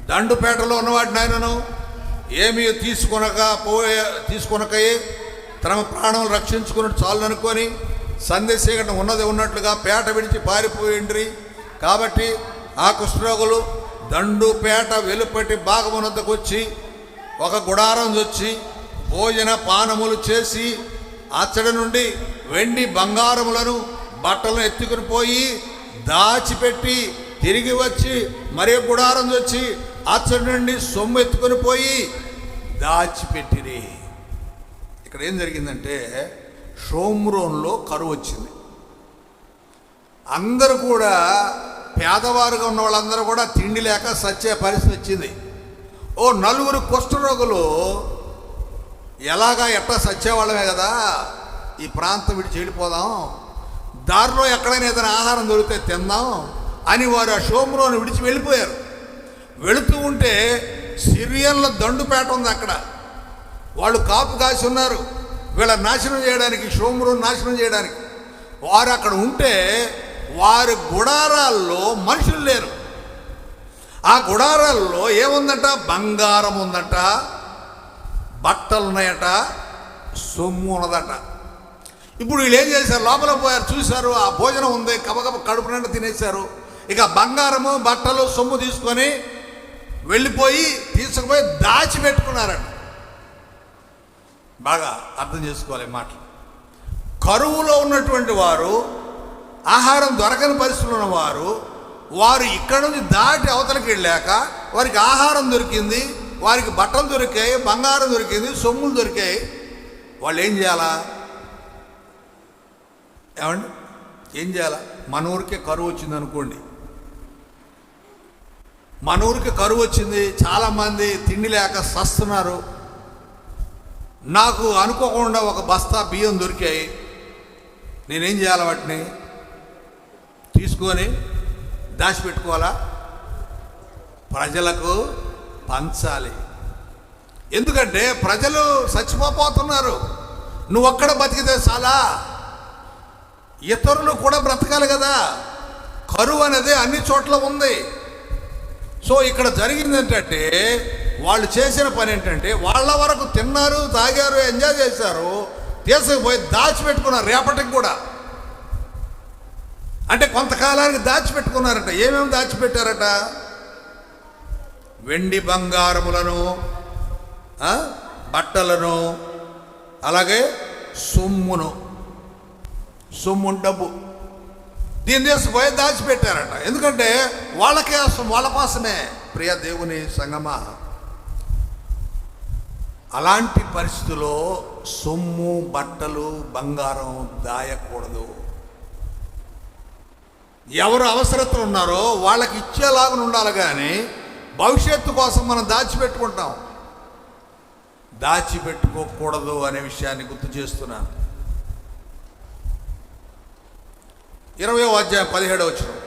దండుపేటలో ఉన్నవాడిని ఆయనను ఏమీ తీసుకొనకయే తన ప్రాణం రక్షించుకున్నట్టు చాలనుకొని సందేశం ఉన్నది ఉన్నట్లుగా పేట విడిచి పారిపోయిండ్రి. కాబట్టి ఆ కుష్ఠరోగులు దండుపేట వెలుపటి భాగమునద్దకు వచ్చి ఒక గుడారం వచ్చి భోజన పానములు చేసి అచ్చడి నుండి వెండి బంగారములను బట్టలను ఎత్తుకుని పోయి దాచిపెట్టి తిరిగి వచ్చి మరే గుడారం వచ్చి అచ్చడి నుండి సొమ్ము ఎత్తుకొని పోయి దాచిపెట్టిరి. ఇక్కడ ఏం జరిగిందంటే షోమ్రోన్లో కరువు వచ్చింది. అందరూ కూడా పేదవారుగా ఉన్న వాళ్ళందరూ కూడా తిండి లేక సచ్చే పరిస్థితి వచ్చింది. ఓ 4 కుష్ఠరోగులు ఎట్టా సచ్చేవాళ్ళమే కదా, ఈ ప్రాంతం విడిచి వెళ్ళిపోదాం, దారిలో ఎక్కడైనా ఏదైనా ఆహారం దొరికితే తిందాం అని వారు ఆ షోమ్రోను విడిచి వెళ్ళిపోయారు. వెళుతూ ఉంటే సిరియన్ల దండుపేట ఉంది, అక్కడ వాళ్ళు కాపు కాసి ఉన్నారు వీళ్ళ నాశనం చేయడానికి, షోమ్రోను నాశనం చేయడానికి. వారు అక్కడ ఉంటే వారి గుడారాల్లో మనుషులు లేరు. ఆ గుడారాల్లో ఏముందంట? బంగారం ఉందట, బట్టలు ఉన్నాయట, సొమ్ము ఉన్నదట. ఇప్పుడు వీళ్ళు ఏం చేశారు? లోపల పోయారు, చూశారు ఆ భోజనం ఉంది, కబకబ కడుపు నిండా తినేశారు. ఇక బంగారము బట్టలు సొమ్ము తీసుకొని వెళ్ళిపోయి తీసుకుపోయి దాచిపెట్టుకున్నారట. బాగా అర్థం చేసుకోవాలి మాటలు. కరువులో ఉన్నటువంటి వారు, ఆహారం దొరకని పరిస్థితులు ఉన్నవారు, వారు ఇక్కడ నుంచి దాటి అవతలకి వెళ్ళాక వారికి ఆహారం దొరికింది, వారికి బట్టలు దొరికాయి, బంగారం దొరికింది, సొమ్ములు దొరికాయి. వాళ్ళు ఏం చేయాలా? ఏమండి ఏం చేయాలా? మన ఊరికే కరువు వచ్చింది అనుకోండి, మన ఊరికి కరువు వచ్చింది, చాలామంది తిండి లేక సస్తున్నారు. నాకు అనుకోకుండా ఒక బస్తా బియ్యం దొరికాయి, నేనేం చేయాలి? వాటిని తీసుకొని దాచిపెట్టుకోవాలా? ప్రజలకు పంచాలి. ఎందుకంటే ప్రజలు చచ్చిపోతున్నారు. నువ్వు ఒక్కడ బతికితే చాలా, ఇతరులు కూడా బ్రతకాలి కదా. కరువు అనేది అన్ని చోట్ల ఉంది. సో ఇక్కడ జరిగింది ఏంటంటే, వాళ్ళు చేసిన పని ఏంటంటే, వాళ్ళ వరకు తిన్నారు, తాగారు, ఎంజాయ్ చేశారు, తీసుకుపోయి దాచిపెట్టుకున్నారు రేపటికి కూడా. అంటే కొంతకాలానికి దాచిపెట్టుకున్నారట. ఏమేమి దాచిపెట్టారట? వెండి బంగారములను, బట్టలను, అలాగే సొమ్మును, డబ్బు, దీన్ని తీసుకుపోయి దాచిపెట్టారట. ఎందుకంటే వాళ్ళకే, వాళ్ళ కోసమే. ప్రియ దేవుని సంగమా, అలాంటి పరిస్థితుల్లో సొమ్ము, బట్టలు, బంగారం దాయకూడదు. ఎవరు అవసరతలు ఉన్నారో వాళ్ళకి ఇచ్చేలాగా ఉండాలి, కానీ భవిష్యత్తు కోసం మనం దాచిపెట్టుకుంటాం. దాచిపెట్టుకోకూడదు అనే విషయాన్ని గుర్తు చేస్తున్నాను. 20వ అధ్యాయం 17వ వచనం,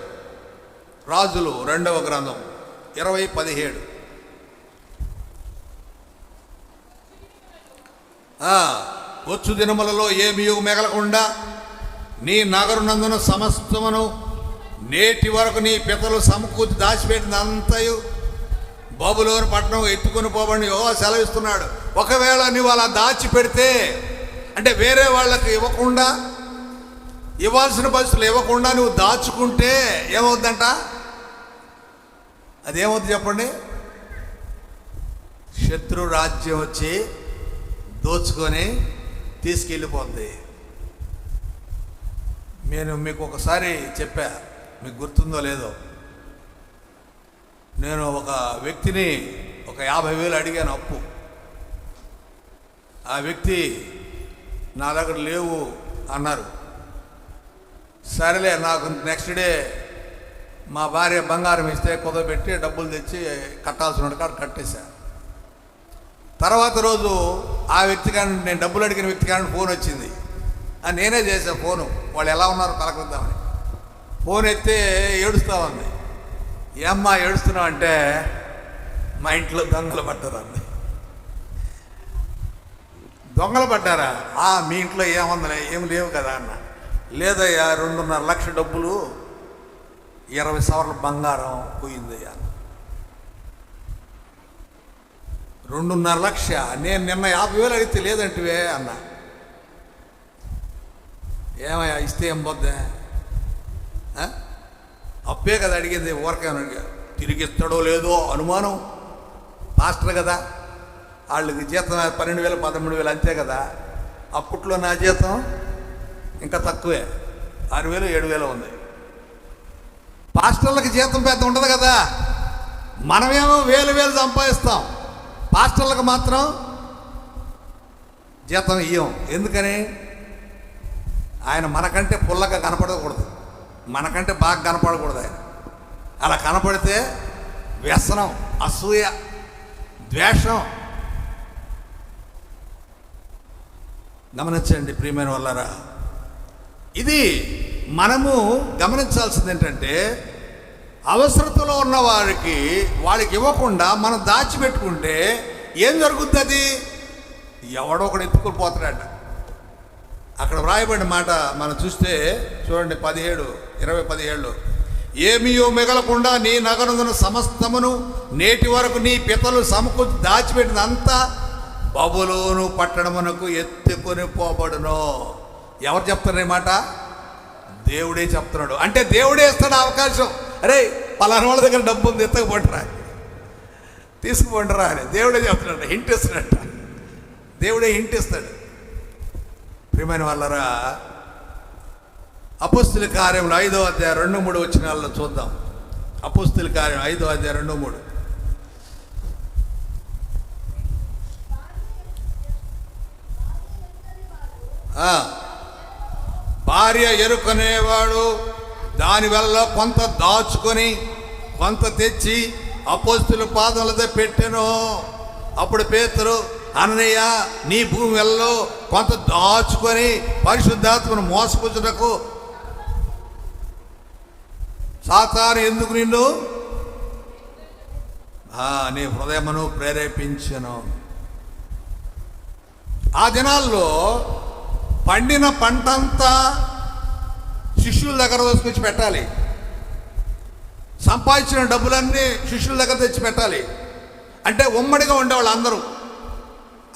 రాజులు 2వ గ్రంథం 20:17. వచ్చు దినములలో ఏమీ మిగలకుండా నీ నగరునందున సమస్తమును నేటి వరకు నీ పితలు సమకూర్చి దాచిపెట్టిన అంతయు బబులోను పట్టణం ఎత్తుకొని పోబడి యెహోవా సెలవిస్తున్నాడు. ఒకవేళ నువ్వు అలా దాచిపెడితే, అంటే వేరే వాళ్ళకి ఇవ్వకుండా, ఇవ్వాల్సిన పరిస్థితులు ఇవ్వకుండా నువ్వు దాచుకుంటే ఏమవుద్దంట? అదేమవుద్ది చెప్పండి? శత్రు రాజ్యం వచ్చి దోచుకొని తీసుకెళ్ళిపోద్ది. నేను మీకు ఒకసారి చెప్పా, మీకు గుర్తుందో లేదో. నేను ఒక వ్యక్తిని ఒక 50,000 అడిగాను అప్పు. ఆ వ్యక్తి నా దగ్గర లేవు అన్నారు. సరేలే, నాకు నెక్స్ట్ డే మా భార్య బంగారం ఇస్తే కుదబెట్టి డబ్బులు తెచ్చి కట్టాల్సిన కాడ కట్టేశా. తర్వాత రోజు ఆ వ్యక్తి కానీ, నేను డబ్బులు అడిగిన వ్యక్తి కానీ ఫోన్ వచ్చింది. నేనే చేసా ఫోను, వాళ్ళు ఎలా ఉన్నారో పలకరిద్దామని. ఫోన్ ఎత్తే ఏడుస్తూ ఉంది. ఏమ్మా ఏడుస్తున్నావు అంటే, మా ఇంట్లో దొంగలు పడ్డారు అంది. దొంగలు పడ్డారా? మీ ఇంట్లో ఏముందలే, ఏం లేవు కదా అన్న. లేదయ్యా, 2.5 లక్షల డబ్బులు, 20 సవర్ల బంగారం పోయిందయ్యా. 2.5 లక్ష, నేను నిన్న 50,000 అడిగితే లేదంటివే అన్న. ఏమయ్యా ఇస్తే ఏం పోద్దా? అప్పే కదా అడిగింది, ఊరకేమని అడిగా. తిరిగి ఇస్తాడో లేదో అనుమానం. పాస్టర్ కదా, వాళ్ళకి జీతం 12,000 13,000 అంతే కదా. అప్పట్లో నా జీతం ఇంకా తక్కువే, 6,000 7,000 ఉంది. పాస్టర్లకు జీతం పెద్ద ఉండదు కదా, మనమేమో వేలు వేలు సంపాదిస్తాం, పాస్టర్లకు మాత్రం జీతం ఇయ్యం. ఎందుకని? ఆయన మనకంటే పుల్లగా కనపడకూడదు, మనకంటే బాగా కనపడకూడదు. ఆయన అలా కనపడితే వ్యసనం, అసూయ, ద్వేషం. గమనించండి ప్రియమైన వాళ్ళారా, ఇది మనము గమనించాల్సింది ఏంటంటే, అవసరతలో ఉన్న వారికి వాళ్ళకి ఇవ్వకుండా మనం దాచిపెట్టుకుంటే ఏం జరుగుద్ది? అది ఎవడో ఒకడు ఎత్తుకుని పోతాడట. అక్కడ వ్రాయబడిన మాట మనం చూస్తే చూడండి, 17 ఏమీయో మిగలకుండా నీ నగరున్న సమస్తమును నేటి వరకు నీ పితలు సమకూర్చి దాచిపెట్టినంతా బబులోను పట్టణమునకు ఎత్తుకొని పోబడును. ఎవరు చెప్తున్నారు ఈ మాట? దేవుడే చెప్తున్నాడు. అంటే దేవుడే ఇస్తాడు అవకాశం. అరే పలానా వాళ్ళ దగ్గర డబ్బు ఉంది, ఎత్తకపోండిరా, తీసుకుపోండిరా అని దేవుడే చెప్తున్నాడు. హింట్ ఇస్తాడట, దేవుడే హింట్ ఇస్తాడు. ప్రియమైన వాళ్ళరా, అపోస్తుల కార్యములు 5వ అధ్యాయం 2-3 వచనాల్లో చూద్దాం. అపోస్తుల కార్యం 5వ అధ్యాయం 2-3. భార్య ఎరుకనేవాడు దానివల్ల కొంత దాచుకొని కొంత తెచ్చి అపోస్తుల పాదములతో పెట్టెను. అప్పుడు పేతురు, అన్నయ్య నీ భూమి వెళ్ళలో కొంత దాచుకొని పరిశుద్ధాత్మను మోసపుచ్చుటకు సాతాను ఎందుకు నిన్ను నీ హృదయమును ప్రేరేపించెను. ఆ దినాల్లో పండిన పంటంతా శిష్యుల దగ్గర తీసుకొచ్చి పెట్టాలి, సంపాదించిన డబ్బులన్నీ శిష్యుల దగ్గర తెచ్చి పెట్టాలి. అంటే ఉమ్మడిగా ఉండేవాళ్ళు అందరూ,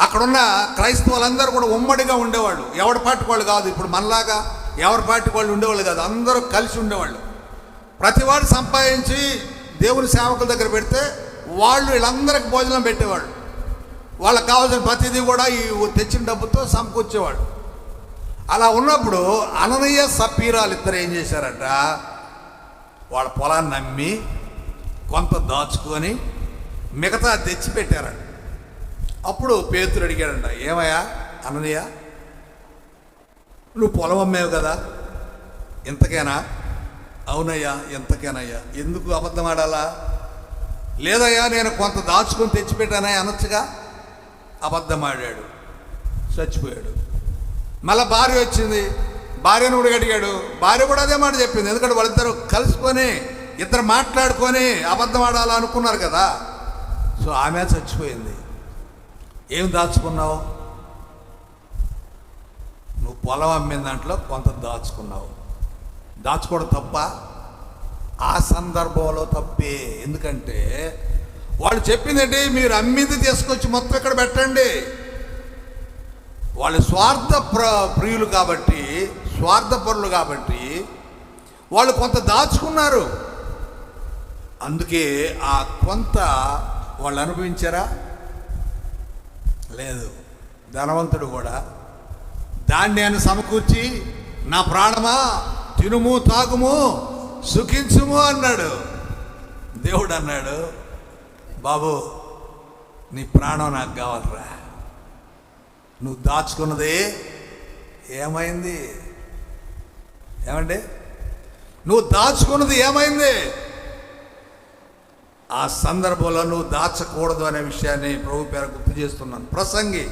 అక్కడున్న క్రైస్తవులందరూ కూడా ఉమ్మడిగా ఉండేవాళ్ళు, ఎవరి పార్టీ వాళ్ళు కాదు. ఇప్పుడు మనలాగా ఎవరి పార్టీ వాళ్ళు ఉండేవాళ్ళు కాదు, అందరూ కలిసి ఉండేవాళ్ళు. ప్రతివాడు సంపాదించి దేవుని సేవకుల దగ్గర పెడితే వాళ్ళు వీళ్ళందరికి భోజనం పెట్టేవాళ్ళు. వాళ్ళకి కావాల్సిన ప్రతిదీ కూడా ఈ తెచ్చిన డబ్బుతో సమకూర్చేవాడు. అలా ఉన్నప్పుడు అననీయ సప్పీరాలు ఇద్దరు ఏం చేశారట, వాళ్ళ పొలాన్ని అమ్మి కొంత దాచుకొని మిగతా తెచ్చిపెట్టారట. అప్పుడు పేతురు అడిగాడంట, ఏమయ్యా అననీయ, నువ్వు పొలం అమ్మేవు కదా, ఇంతకేనా? అవునయ్యా, ఎంతకేనయ్యా. ఎందుకు అబద్ధం ఆడాలా? లేదయ్యా నేను కొంత దాచుకొని తెచ్చిపెట్టానా అనొచ్చుగా. అబద్ధం ఆడాడు, చచ్చిపోయాడు. మళ్ళీ భార్య వచ్చింది, భార్యను కూడా అడిగాడు, భార్య కూడా అదే మాట చెప్పింది. ఎందుకంటే వాళ్ళిద్దరు కలుసుకొని ఇద్దరు మాట్లాడుకొని అబద్ధం ఆడాలా అనుకున్నారు కదా. సో ఆమె చచ్చిపోయింది. ఏం దాచుకున్నావు? నువ్వు పొలం అమ్మిన దాంట్లో కొంత దాచుకున్నావు. దాచుకోవడం తప్ప? ఆ సందర్భంలో తప్పే. ఎందుకంటే వాళ్ళు చెప్పిందంటే మీరు అమ్మింది తీసుకొచ్చి మొత్తం ఇక్కడ పెట్టండి. వాళ్ళు ప్రియులు కాబట్టి, స్వార్థపరులు కాబట్టి వాళ్ళు కొంత దాచుకున్నారు. అందుకే ఆ కొంత వాళ్ళు అనుభవించారా? లేదు. ధనవంతుడు కూడా ధాన్యాన్ని సమకూర్చి నా ప్రాణమా తినుము తాగుము సుఖించుము అన్నాడు. దేవుడు అన్నాడు, బాబు నీ ప్రాణం నాకు కావాలరా. నువ్వు దాచుకున్నది ఏమైంది? ఏమండి, నువ్వు దాచుకున్నది ఏమైంది? ఆ సందర్భంలో నువ్వు దాచకూడదు అనే విషయాన్ని ప్రభు పేర గుర్తు చేస్తున్నాను. ప్రసంగి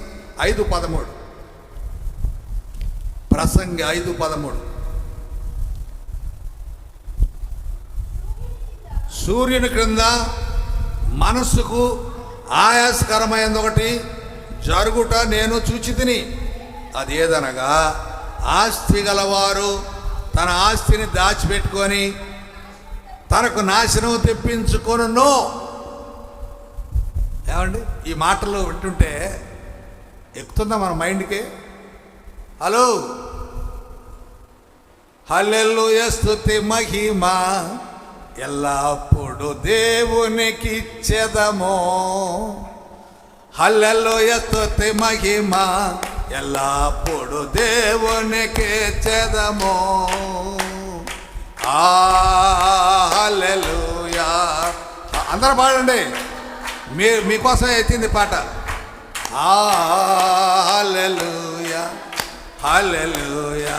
5:13. ప్రసంగి 5:13. సూర్యుని క్రింద మనస్సుకు ఆయాసకరమైనది ఒకటి జరుగుట నేను చూచితిని. అదేదనగా ఆస్తి గలవారు తన ఆస్తిని దాచిపెట్టుకొని తనకు నాశనం తెప్పించుకొనును. ఏమండి, ఈ మాటలు వింటుంటే ఎక్కుతుందా మన మైండ్కి? హలో, హల్లెలూయా స్తుతి మహిమ ఎల్లప్పుడు దేవునికి ఇచ్చెదము. హల్లెలూయా స్తుతి మహిమ ఎల్లప్పుడు దేవునికి ఇచ్చెదము. హల్లెలూయా. అందరూ పాడండి, మీకోసమే ఎత్తింది పాట. హల్లెలూయా హల్లెలూయా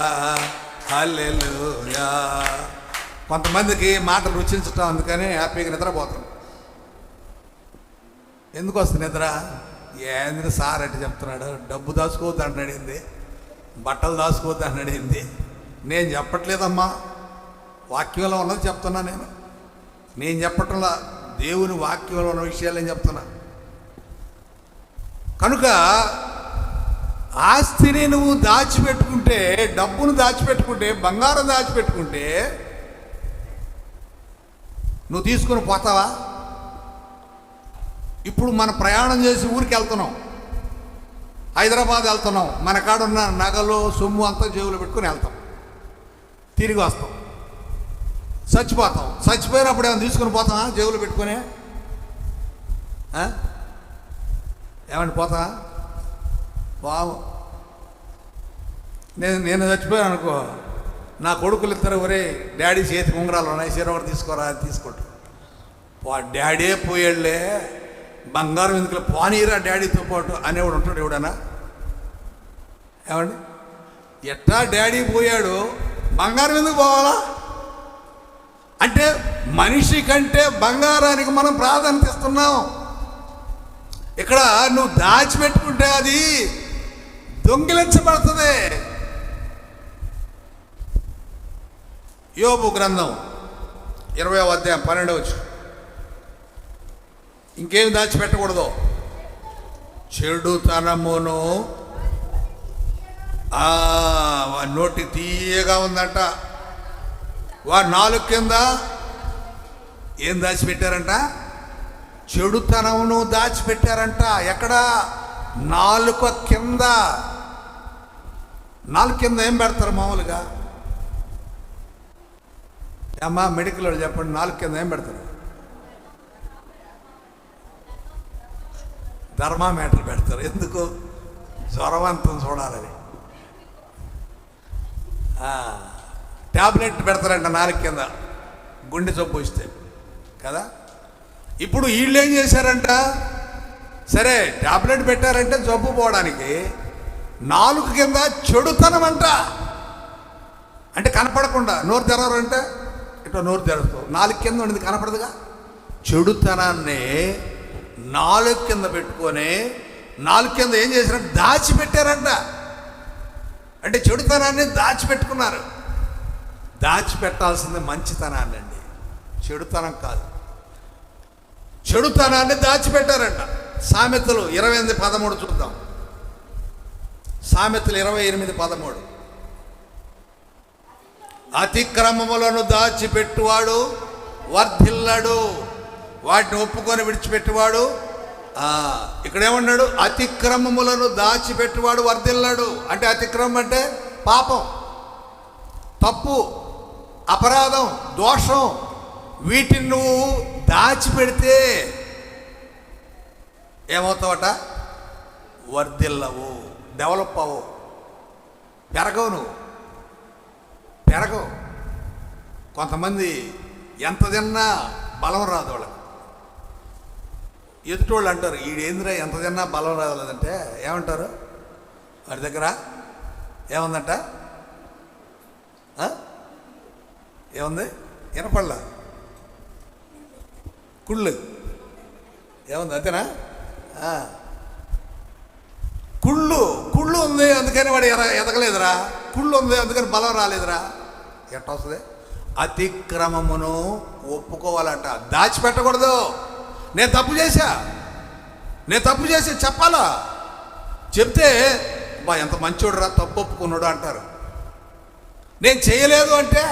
హల్లెలూయా. కొంతమందికి మాటలు రుచించటం అందుకని హ్యాపీగా నిద్రపోతాం. ఎందుకు వస్తుంది నిద్ర? ఏంది సార్ అంటే చెప్తున్నాడు, డబ్బు దాచుకోవద్దని అడిగింది, బట్టలు దాచుకోవద్దని అడిగింది. నేను చెప్పట్లేదమ్మా, వాక్యంలో ఉన్నది చెప్తున్నా. నేను చెప్పటంలా, దేవుని వాక్యంలో ఉన్న విషయాలు నేను చెప్తున్నా. కనుక ఆస్తిని నువ్వు దాచిపెట్టుకుంటే, డబ్బును దాచిపెట్టుకుంటే, బంగారం దాచిపెట్టుకుంటే నువ్వు తీసుకుని పోతావా? ఇప్పుడు మనం ప్రయాణం చేసి ఊరికి వెళ్తున్నాం, హైదరాబాద్ వెళ్తున్నాం. మన కాడున్న నగలు సొమ్ము అంతా జేబులో పెట్టుకుని వెళ్తాం, తిరిగి వస్తాం, చచ్చిపోతాం. చచ్చిపోయినప్పుడు ఏమైనా తీసుకుని పోతామా జేబులో పెట్టుకుని? ఏమంటే పోతా బావు. నేను చచ్చిపోయాను అనుకో, నా కొడుకులు ఇద్దరు, ఒరే డాడీ చేతికి ఉంగరాలు ఉన్నాయి, ఒకటి తీసుకోరా అని తీసుకుంటారు. డాడీ పోయాడులే, బంగారం ఎందుకు పోనీరా డాడీతో పాటు అనేవాడు ఉంటాడు ఎవడన్నా? ఏమండి, ఎట్లా డాడీ పోయాడు, బంగారం ఎందుకు పోవాలా? అంటే మనిషి కంటే బంగారానికి మనం ప్రాధాన్యత ఇస్తున్నాం. ఇక్కడ నువ్వు దాచిపెట్టుకుంటే అది దొంగిలించబడుతుంది. యోబు గ్రంథం 20వ అధ్యాయం 12వ వచనం. ఇంకేం దాచిపెట్టకూడదు? చెడుతనమును. నోటి తీయగా ఉందంట. వాడు నాలుగు కింద ఏం దాచిపెట్టారంట? చెడుతనమును దాచిపెట్టారంట. ఎక్కడ? నాలుక కింద. నాలుగు కింద ఏం పెడతారు మామూలుగా? అమ్మా మెడికల్ వాళ్ళు చెప్పండి, నాలుగు కింద ఏం పెడతారు? థర్మామీటర్ పెడతారు. ఎందుకు? జ్వరవంతం చూడాలని. ట్యాబ్లెట్ పెడతారంట నాలుగు కింద, గుండె జబ్బు వస్తే కదా. ఇప్పుడు వీళ్ళు ఏం చేశారంట? సరే ట్యాబ్లెట్ పెట్టారంటే జబ్బు పోవడానికి, నాలుగు కింద చెడుతనం అంట. అంటే కనపడకుండా నోరు తెరవరంటే ఇట్లా నోరు తెరుస్తావు, నాలుగు కింద ఉండేది కనపడదుగా. చెడుతనాన్ని నాలుగు కింద పెట్టుకొని, నాలుగు కింద ఏం చేశారంటే దాచిపెట్టారంట. అంటే చెడుతనాన్ని దాచిపెట్టుకున్నారు. దాచిపెట్టాల్సింది మంచితనాన్ని అండి, చెడుతనం కాదు. చెడుతనాన్ని దాచిపెట్టారంట. సామెతలు 28:13 చూద్దాం. సామెతలు 28:13. అతిక్రమములను దాచిపెట్టువాడు వర్ధిల్లడు, వాటిని ఒప్పుకొని విడిచిపెట్టువాడు. ఇక్కడేమన్నాడు? అతిక్రమములను దాచిపెట్టువాడు వర్ధిల్లడు. అంటే అతిక్రమం అంటే పాపం, తప్పు, అపరాధం, దోషం. వీటిని నువ్వు దాచిపెడితే ఏమవుతావట? వర్ధిల్లవు, డెవలప్ అవ్వు, పెరగవు. నువ్వు పెరగవు. కొంతమంది ఎంత తిన్నా బలం రాదు వాళ్ళకి. ఎదుటోళ్ళు అంటారు, ఈడేంద్రా ఎంత తిన్నా బలం రాలేదంటే ఏమంటారు? వాడి దగ్గర ఏముందంట? ఏముంది? వినపడలా? కుళ్ళు ఏముంది? అంతేనా? కుళ్ళు ఉంది అందుకని వాడు ఎదగలేదురా. కుళ్ళు ఉంది అందుకని బలం రాలేదురా. ఎట్ట వస్తుంది? అతిక్రమమును ఒప్పుకోవాలంట, దాచిపెట్టకూడదు. నేను తప్పు చేసి చెప్పాలా? చెప్తే బా ఎంత మంచోడురా, తప్పు ఒప్పుకున్నాడు అంటారు. నేను చేయలేదు అంటే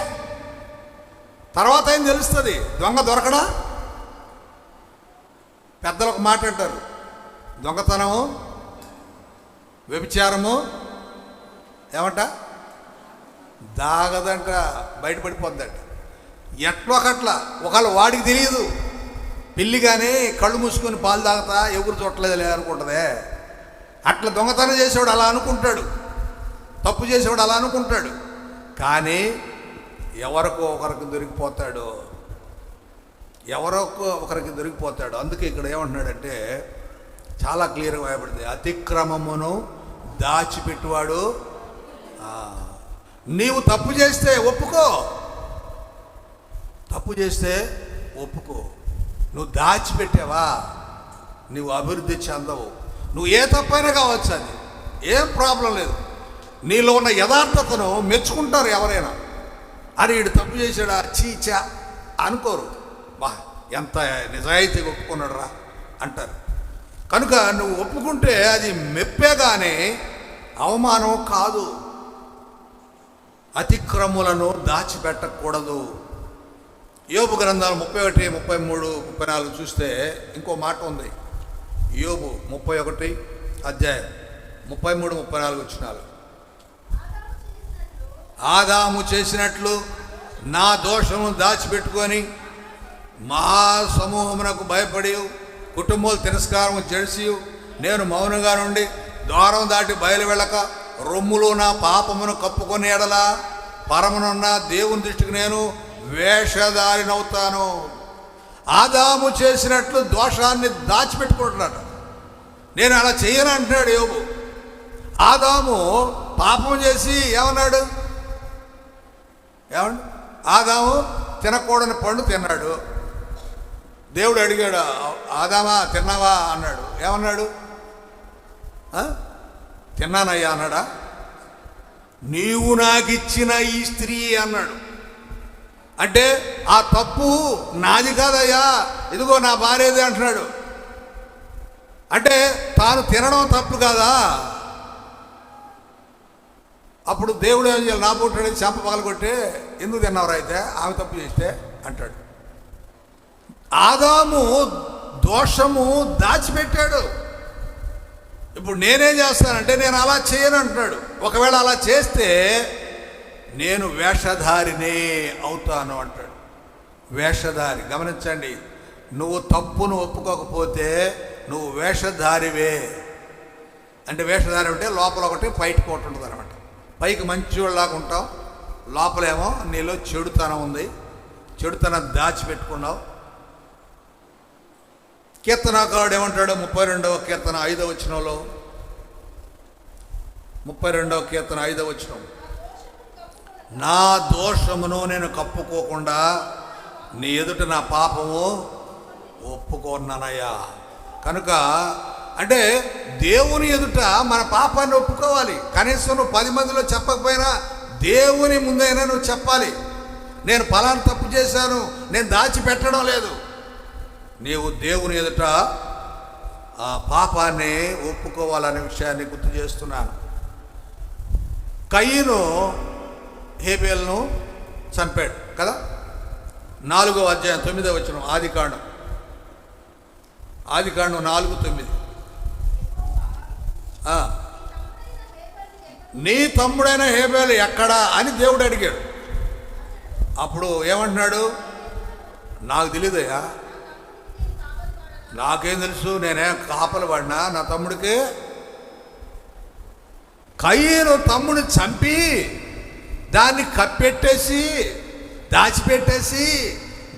తర్వాత ఏం తెలుస్తుంది? దొంగ దొరకడా? పెద్దలు ఒక మాట అంటారు, దొంగతనము, వ్యభిచారము ఏమంట దాగదంట, బయటపడిపోద్దంట. ఎట్లా ఒకట్లా. ఒకవేళ వాడికి తెలియదు, పిల్లి కానీ కళ్ళు మూసుకొని పాలు తాగుతా ఎవరు చూడలేదులే అనుకుంటుందే. అట్లా దొంగతనం చేసేవాడు అలా అనుకుంటాడు, తప్పు చేసేవాడు అలా అనుకుంటాడు. కానీ ఎవరికో ఒకరికి దొరికిపోతాడు, ఎవరొకో ఒకరికి దొరికిపోతాడు. అందుకే ఇక్కడ ఏమంటున్నాడంటే చాలా క్లియర్గా భయపడింది, అతిక్రమమును దాచిపెట్టువాడు. నీవు తప్పు చేస్తే ఒప్పుకో, తప్పు చేస్తే ఒప్పుకో. నువ్వు దాచిపెట్టావా, నువ్వు అభివృద్ధి చెందవు. నువ్వు ఏ తప్పైనా కావచ్చు, అది ఏం ప్రాబ్లం లేదు. నీలో ఉన్న యథార్థతను మెచ్చుకుంటారు ఎవరైనా. అరే వీడు తప్పు చేశాడా, చీచా అనుకోరు. బా ఎంత నిజాయితీగా ఒప్పుకున్నాడు రా అంటారు. కనుక నువ్వు ఒప్పుకుంటే అది మెప్పే కానీ అవమానం కాదు. అతిక్రములను దాచిపెట్టకూడదు. యోబు గ్రంథాలు 31, 33, 34 చూస్తే ఇంకో మాట ఉంది. యోబు 31 అధ్యాయం 33, 34 వచనాలు. ఆదాము చేసినట్లు నా దోషము దాచిపెట్టుకొని మహాసమూహమునకు భయపడి కుటుంబాలు తిరస్కారం చేసి నేను మౌనంగా నుండి ద్వారం దాటి బయలు వెళ్ళక రొమ్ములో నా పాపమును కప్పుకొని ఎడలా పరమునున్న దేవుని దృష్టికి నేను వేషధారినవుతాను. ఆదాము చేసినట్లు దోషాన్ని దాచిపెట్టుకుంటున్నాడు. నేను అలా చేయను అంటున్నాడు యోబు. ఆదాము పాపం చేసి ఏమన్నాడు? ఏమండి, ఆదాము తినకూడని పండు తిన్నాడు. దేవుడు అడిగాడు, ఆదామా తిన్నావా అన్నాడు. ఏమన్నాడు? తిన్నానయ్యా అన్నాడా? నీవు నాకిచ్చిన ఈ స్త్రీ అన్నాడు. అంటే ఆ తప్పు నాది కాదయ్యా, ఇదిగో నా భార్యది అంటున్నాడు. అంటే తాను తినడం తప్పు కాదా? అప్పుడు దేవుడు ఏం చేయాలి? నా పుట్టాడు చెంప పగలగొట్టి ఎందుకు తిన్నవరా అయితే ఆమె తప్పు చేస్తే అంటాడు. ఆదాము దోషము దాచిపెట్టాడు. ఇప్పుడు నేనేం చేస్తానంటే నేను అలా చేయను అంటున్నాడు. ఒకవేళ అలా చేస్తే నేను వేషధారినే అవుతాను అంటాడు. వేషధారి, గమనించండి, నువ్వు తప్పును ఒప్పుకోకపోతే నువ్వు వేషధారివే. అంటే వేషధారి అంటే లోపల ఒకటి బయటకు ఒకటి ఉంటుంది అనమాట. పైకి మంచివాళ్ళలాగా ఉంటావు, లోపలేమో నీలో చెడుతనం ఉంది, చెడుతనం దాచిపెట్టుకున్నావు. కీర్తనకారుడు ఏమంటాడు? 32వ కీర్తన 5వ వచనంలో, 32వ కీర్తన 5వ వచనం, నా దోషమును నేను కప్పుకోకుండా నీ ఎదుట నా పాపము ఒప్పుకోన్నానయ్యా. కనుక అంటే దేవుని ఎదుట మన పాపాన్ని ఒప్పుకోవాలి. కనీసం నువ్వు 10 మందిలో చెప్పకపోయినా దేవుని ముందైనా నువ్వు చెప్పాలి, నేను ఫలానా తప్పు చేశాను, నేను దాచిపెట్టడం లేదు. నీవు దేవుని ఎదుట ఆ పాపాన్ని ఒప్పుకోవాలనే విషయాన్ని గుర్తు చేస్తున్నాను. కయీను హేబేలును చంపాడు కదా. 4వ అధ్యాయం 9వ వచనం, ఆదికాండం 4:9. నీ తమ్ముడైన హేబేలు ఎక్కడా అని దేవుడు అడిగాడు. అప్పుడు ఏమంటున్నాడు? నాకు తెలియదయ్యా, నాకేం తెలుసు, నేనేం కాపలు పడినా నా తమ్ముడికి. కయీను తమ్ముడిని చంపి దాన్ని కప్పెట్టేసి దాచిపెట్టేసి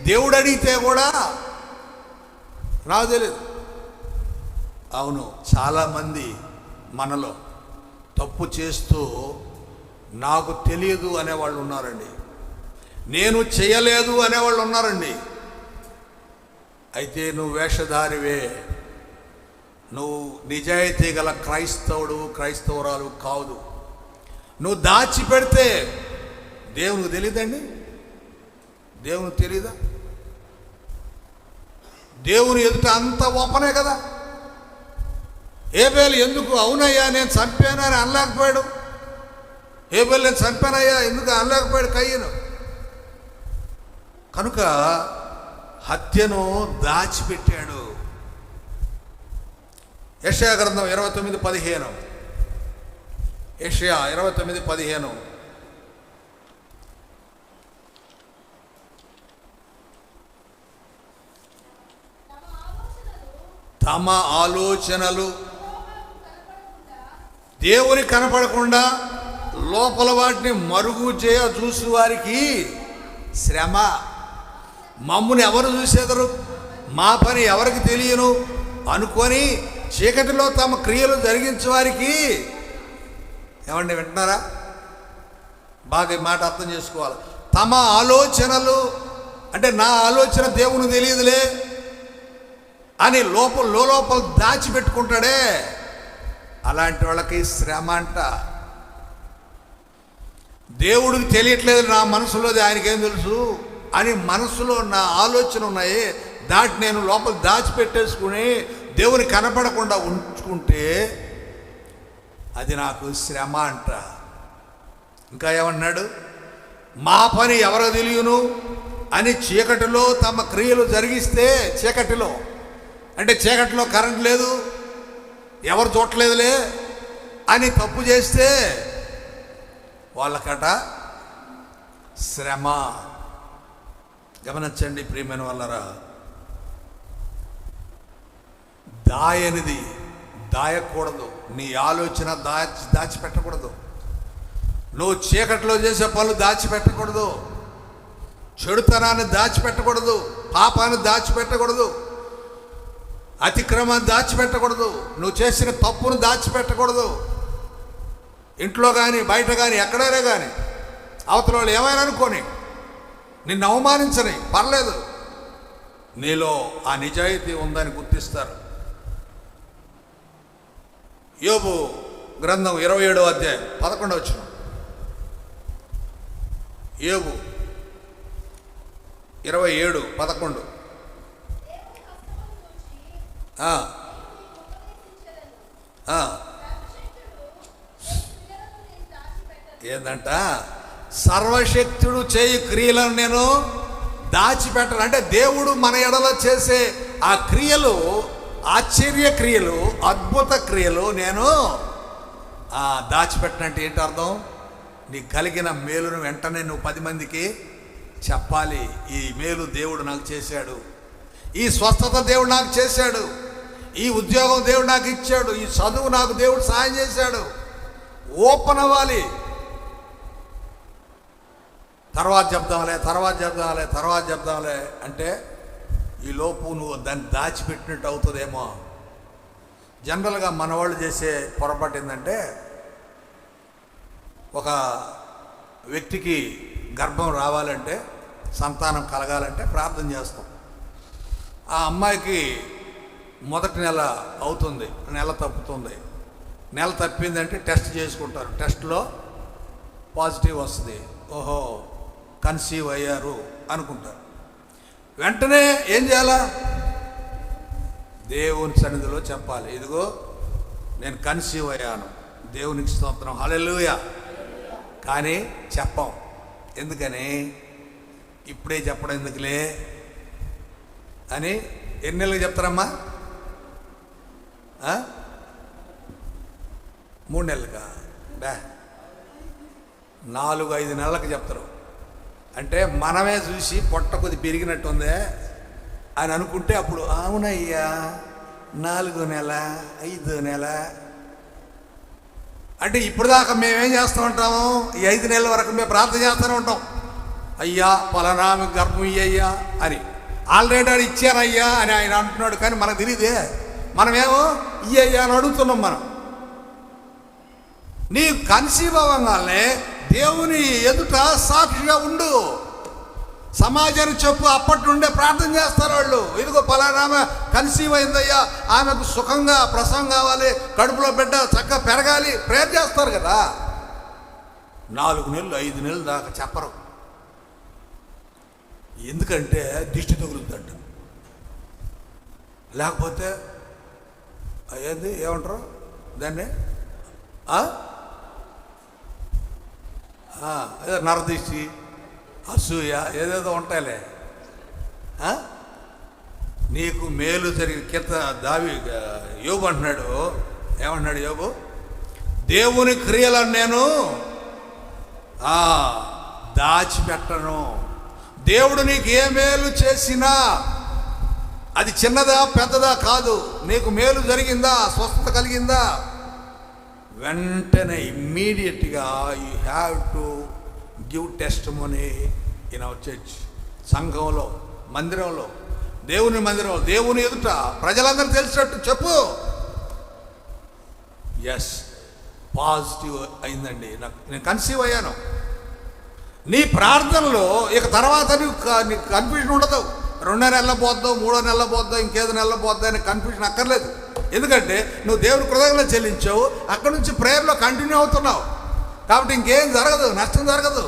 దేవుడు అడిగితే కూడా నాకు తెలియదు. అవును, చాలామంది మనలో తప్పు చేస్తూ నాకు తెలియదు అనేవాళ్ళు ఉన్నారండి, నేను చేయలేదు అనేవాళ్ళు ఉన్నారండి. అయితే నువ్వు వేషధారివే, నువ్వు నిజాయితీ గల క్రైస్తవురాలు కాదు. నువ్వు దాచిపెడితే దేవునికి తెలియదండి? దేవునికి తెలీదా? దేవుని ఎదుట అంత ఓపనే కదా. హేబేలు ఎందుకు అవునయ్యా నేను చంపానని అనలేకపోయాడు? హేబేలు నేను చంపానయ్యా ఎందుకు అనలేకపోయాడు కయీను? కనుక హత్యను దాచిపెట్టాడు. యెషయా గ్రంథం 29:15, యెషయా 29:15, తమ ఆలోచనలు దేవుని కనపడకుండా లోపల వాటిని మరుగు చేయ చూసి వారికి శ్రమ. మమ్ముని ఎవరు చూసేదరు, మా పని ఎవరికి తెలియను అనుకొని చీకటిలో తమ క్రియలు జరిగించే వారికి, ఏమండి వింటున్నారా? బాగా ఈ మాట అర్థం చేసుకోవాలి. తమ ఆలోచనలు అంటే నా ఆలోచన దేవుని తెలియదులే అని లోపల దాచిపెట్టుకుంటాడే, అలాంటి వాళ్ళకి శ్రమ అంట. దేవుడికి తెలియట్లేదు నా మనసులోది, ఆయనకేం తెలుసు అని మనసులో నా ఆలోచన ఉన్నాయి, దాటి నేను లోపల దాచిపెట్టేసుకుని దేవుని కనపడకుండా ఉంచుకుంటే అది నాకు శ్రమ అంట. ఇంకా ఏమన్నాడు? మా పని ఎవరో తెలియను అని చీకటిలో తమ క్రియలు జరిగిస్తే, చీకటిలో అంటే చీకటిలో కరెంట్ లేదు, ఎవరు చూడలేదులే అని తప్పు చేస్తే వాళ్ళకట శ్రమ. గమనించండి ప్రియమైన వాళ్ళరా, దాయనిది దాయకూడదు, నీ ఆలోచన దాచిపెట్టకూడదు, నువ్వు చీకటిలో చేసే పనులు దాచిపెట్టకూడదు, చెడుతనాన్ని దాచిపెట్టకూడదు, పాపాన్ని దాచిపెట్టకూడదు, అతిక్రమాన్ని దాచిపెట్టకూడదు, నువ్వు చేసిన తప్పును దాచిపెట్టకూడదు. ఇంట్లో కానీ బయట కానీ ఎక్కడైనా కానీ అవతల వాళ్ళు ఏమైనా అనుకోని నిన్ను అవమానించని పర్లేదు, నీలో ఆ నిజాయితీ ఉందని గుర్తిస్తారు. యోబు గ్రంథం 27వ అధ్యాయం 11వ వచనం. యోబు 27:11. ఏందంట? సర్వశక్తుడు చేయు క్రియలను నేను దాచిపెట్టను. అంటే దేవుడు మన ఎడల చేసే ఆ క్రియలు, ఆశ్చర్య క్రియలు, అద్భుత క్రియలు నేను దాచిపెట్టనంటే ఏంటి అర్థం? నీకు కలిగిన మేలును వెంటనే నువ్వు 10 మందికి చెప్పాలి. ఈ మేలు దేవుడు నాకు చేశాడు, ఈ స్వస్థత దేవుడు నాకు చేశాడు, ఈ ఉద్యోగం దేవుడు నాకు ఇచ్చాడు, ఈ చదువు నాకు దేవుడు సాయం చేశాడు. ఓపెన్ అవ్వాలి. తర్వాత చెప్దాంలే అంటే ఈ లోపు నువ్వు దాన్ని దాచిపెట్టినట్టు అవుతుందేమో. జనరల్గా మన వాళ్ళు చేసే పొరపాటు ఏంటంటే, ఒక వ్యక్తికి గర్భం రావాలంటే, సంతానం కలగాలంటే ప్రార్థన చేస్తాం. ఆ అమ్మాయికి మొదటి నెల అవుతుంది, నెల తప్పుతుంది, నెల తప్పిందంటే టెస్ట్ చేసుకుంటారు. టెస్ట్లో పాజిటివ్ వస్తుంది, ఓహో కన్సీవ్ అయ్యారు అనుకుంటారు. వెంటనే ఏం చేయాలా? దేవుని సన్నిధిలో చెప్పాలి, ఇదిగో నేను కన్సీవ్ అయ్యాను, దేవునికి స్తోత్రం, హల్లెలూయా. కానీ చెప్పం. ఎందుకని? ఇప్పుడే చెప్పడం ఎందుకులే అని. ఎన్ని నెలలకు చెప్తారమ్మా? 3 నెలలుగా? 4-5 నెలలకు చెప్తారు. అంటే మనమే చూసి పొట్ట కొద్ది పెరిగినట్టుందే అని అనుకుంటే అప్పుడు అవునయ్యా 4 నెల 5 నెల అంటే ఇప్పుడు దాకా మేమేం చేస్తూ ఉంటాము? ఈ 5 నెలల వరకు మేము ప్రార్థన చేస్తూనే ఉంటాం, అయ్యా పలానా మీకు గర్భం ఇయ్యయ్యా అని. ఆల్రెడీ ఆడు ఇచ్చానయ్యా అని ఆయన అంటున్నాడు, కానీ మనకు తెలియదే. మనమేమో ఇయ్యయ్యా అని అడుగుతున్నాం. మనం నీ కన్సీవ్ అవ్వగానే దేవుని ఎదుట సాక్షిగా ఉండు, సమాజానికి చెప్పు. అప్పటి నుండే ప్రార్థన చేస్తారు వాళ్ళు, ఇదిగో పలానా కన్సీవ్ అయిందయ్యా, ఆమెకు సుఖంగా ప్రసవం కావాలి, కడుపులో బిడ్డ చక్కగా పెరగాలి, ప్రేయర్ చేస్తారు కదా. 4 నెలలు 5 నెలలు దాకా చెప్పరు. ఎందుకంటే దిష్టి తగులుద్దంట. లేకపోతే ఏంది ఏమంటారు దాన్ని, ఏదో నరదిష్టి, అసూయ, ఏదేదో ఉంటాయిలే. నీకు మేలు జరిగిన యోబు అంటున్నాడు, ఏమంటున్నాడు యోబు? దేవుని క్రియలను నేను దాచిపెట్టను. దేవుడు నీకు ఏ మేలు చేసినా అది చిన్నదా పెద్దదా కాదు, నీకు మేలు జరిగిందా, స్వస్థత కలిగిందా, వెంటనే ఇమ్మీడియట్గా you have to give testimony in our church, సంఘంలో, మందిరంలో, దేవుని మందిరంలో, దేవుని ఎదుట ప్రజలందరూ తెలిసినట్టు చెప్పు. ఎస్, పాజిటివ్ అయిందండి, నేను కన్సీవ్ అయ్యాను. నీ ప్రార్థనలో ఇక తర్వాత నీకు కన్ఫ్యూజన్ ఉండదు. 2 నెలల పోద్దో, 3 నెలల పోద్దో, ఇంకేదో నెలల పోద్దో అని కన్ఫ్యూజన్ అక్కర్లేదు. ఎందుకంటే నువ్వు దేవుని కృతజ్ఞతలు చెల్లించావు, అక్కడి నుంచి ప్రేయర్లో కంటిన్యూ అవుతున్నావు. కాబట్టి ఇంకేం జరగదు, నష్టం జరగదు.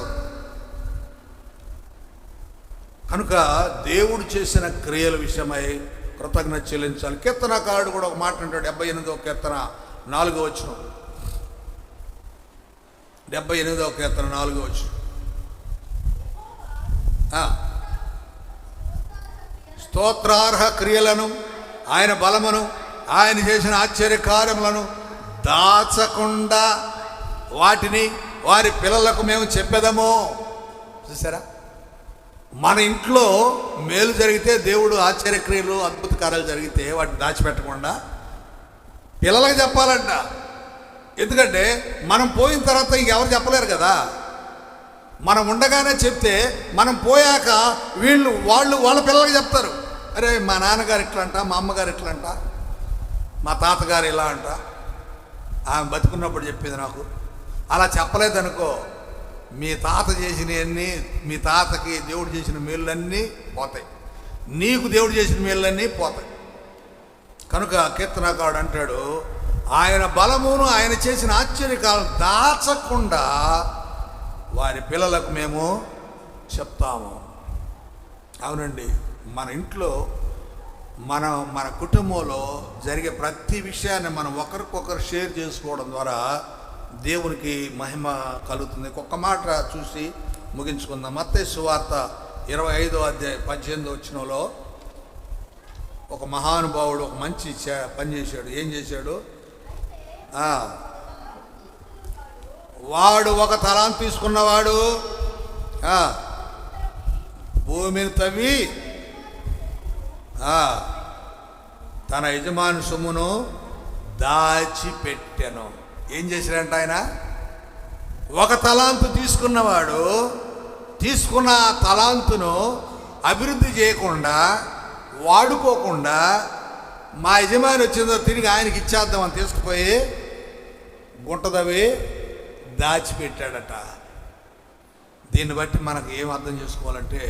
కనుక దేవుడు చేసిన క్రియల విషయమై కృతజ్ఞత చెల్లించాలి. కీర్తనకారుడు కూడా ఒక మాట అంటాడు, 78వ కీర్తన 4వ వచనం. 78వ కీర్తన 4వ వచనం. స్తోత్రార్హ క్రియలను, ఆయన బలమును, ఆయన చేసిన ఆశ్చర్య కార్యములను దాచకుండా వాటిని వారి పిల్లలకు మేము చెప్పేదము. చూసారా, మన ఇంట్లో మేలు జరిగితే, దేవుడు ఆశ్చర్యక్రియలు, అద్భుత కార్యాలు జరిగితే వాటిని దాచిపెట్టకుండా పిల్లలకు చెప్పాలంట. ఎందుకంటే మనం పోయిన తర్వాత ఇంకెవరు చెప్పలేరు కదా. మనం ఉండగానే చెప్తే మనం పోయాక వాళ్ళు వాళ్ళ పిల్లలకి చెప్తారు, అరే మా నాన్నగారు ఇట్లంట, మా అమ్మగారు ఇట్లంట, మా తాతగారు ఇలా అంట, ఆమె బతుకున్నప్పుడు చెప్పింది నాకు. అలా చెప్పలేదనుకో, మీ తాత చేసినవన్నీ, మీ తాతకి దేవుడు చేసిన మేళ్ళన్నీ పోతాయి, నీకు దేవుడు చేసిన మేళ్ళన్నీ పోతాయి. కనుక కీర్తనకారుడు అంటాడు, ఆయన బలమును, ఆయన చేసిన ఆశ్చర్యకాలను దాచకుండా వారి పిల్లలకు మేము చెప్తాము. అవునండి, మన ఇంట్లో మన కుటుంబంలో జరిగే ప్రతి విషయాన్ని మనం ఒకరికొకరు షేర్ చేసుకోవడం ద్వారా దేవునికి మహిమ కలుగుతుంది. ఒక్క మాట చూసి ముగించుకుందాం. మత్తయి సువార్త 25వ అధ్యాయం 18వ వచనంలో ఒక మహానుభావుడు ఒక మంచి పని చేశాడు. ఏం చేశాడు? వాడు ఒక తలాంతు తీసుకున్నవాడు భూమిని తవ్వి తన యజమాని సొమ్మును దాచిపెట్టెను. ఏం చేశాడంట ఆయన? ఒక తలాంతు తీసుకున్నవాడు తీసుకున్న తలాంతును అభివృద్ధి చేయకుండా, వాడుకోకుండా, మా యజమాని వచ్చిందో తిరిగి ఆయనకి ఇచ్చేద్దామని తీసుకుపోయి గుంటదవి దాచిపెట్టాడట. దీన్ని బట్టి మనకు ఏం అర్థం చేసుకోవాలంటే,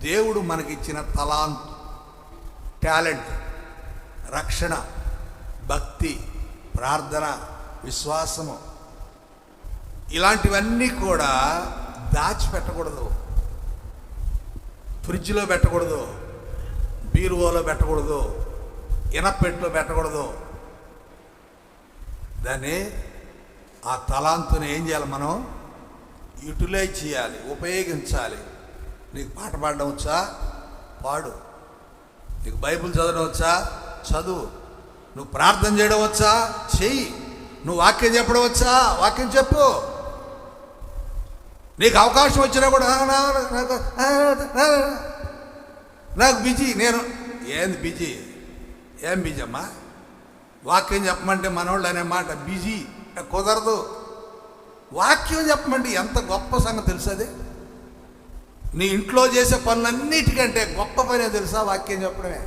దేవుడు మనకిచ్చిన తలాంతు, టాలెంట్, రక్షణ, భక్తి, ప్రార్థన, విశ్వాసము, ఇలాంటివన్నీ కూడా దాచిపెట్టకూడదు. ఫ్రిడ్జ్లో పెట్టకూడదు, బీరువాలో పెట్టకూడదు, ఇనపెట్టులో పెట్టకూడదు. దాన్ని, ఆ తలాంతుని ఏం చేయాలి? మనం యూటిలైజ్ చేయాలి, ఉపయోగించాలి. నీకు పాట పాడడం వచ్చా? పాడు. నీకు బైబిల్ చదవడం వచ్చా? చదువు. నువ్వు ప్రార్థన చేయడం వచ్చా? చెయ్యి. నువ్వు వాక్యం చెప్పడం వచ్చా? వాక్యం చెప్పు. నీకు అవకాశం వచ్చినా కూడా నాకు బిజీ, నేను ఏంది బిజీ? ఏం బిజీ అమ్మా? వాక్యం చెప్పమంటే మనోళ్ళు అనే మాట బిజీ కుదరదు. వాక్యం చెప్పమంటే ఎంత గొప్ప సంగతి తెలుసు. అది నీ ఇంట్లో చేసే పనులన్నిటికంటే గొప్ప పనే తెలుసా? వాక్యం చెప్పడమే.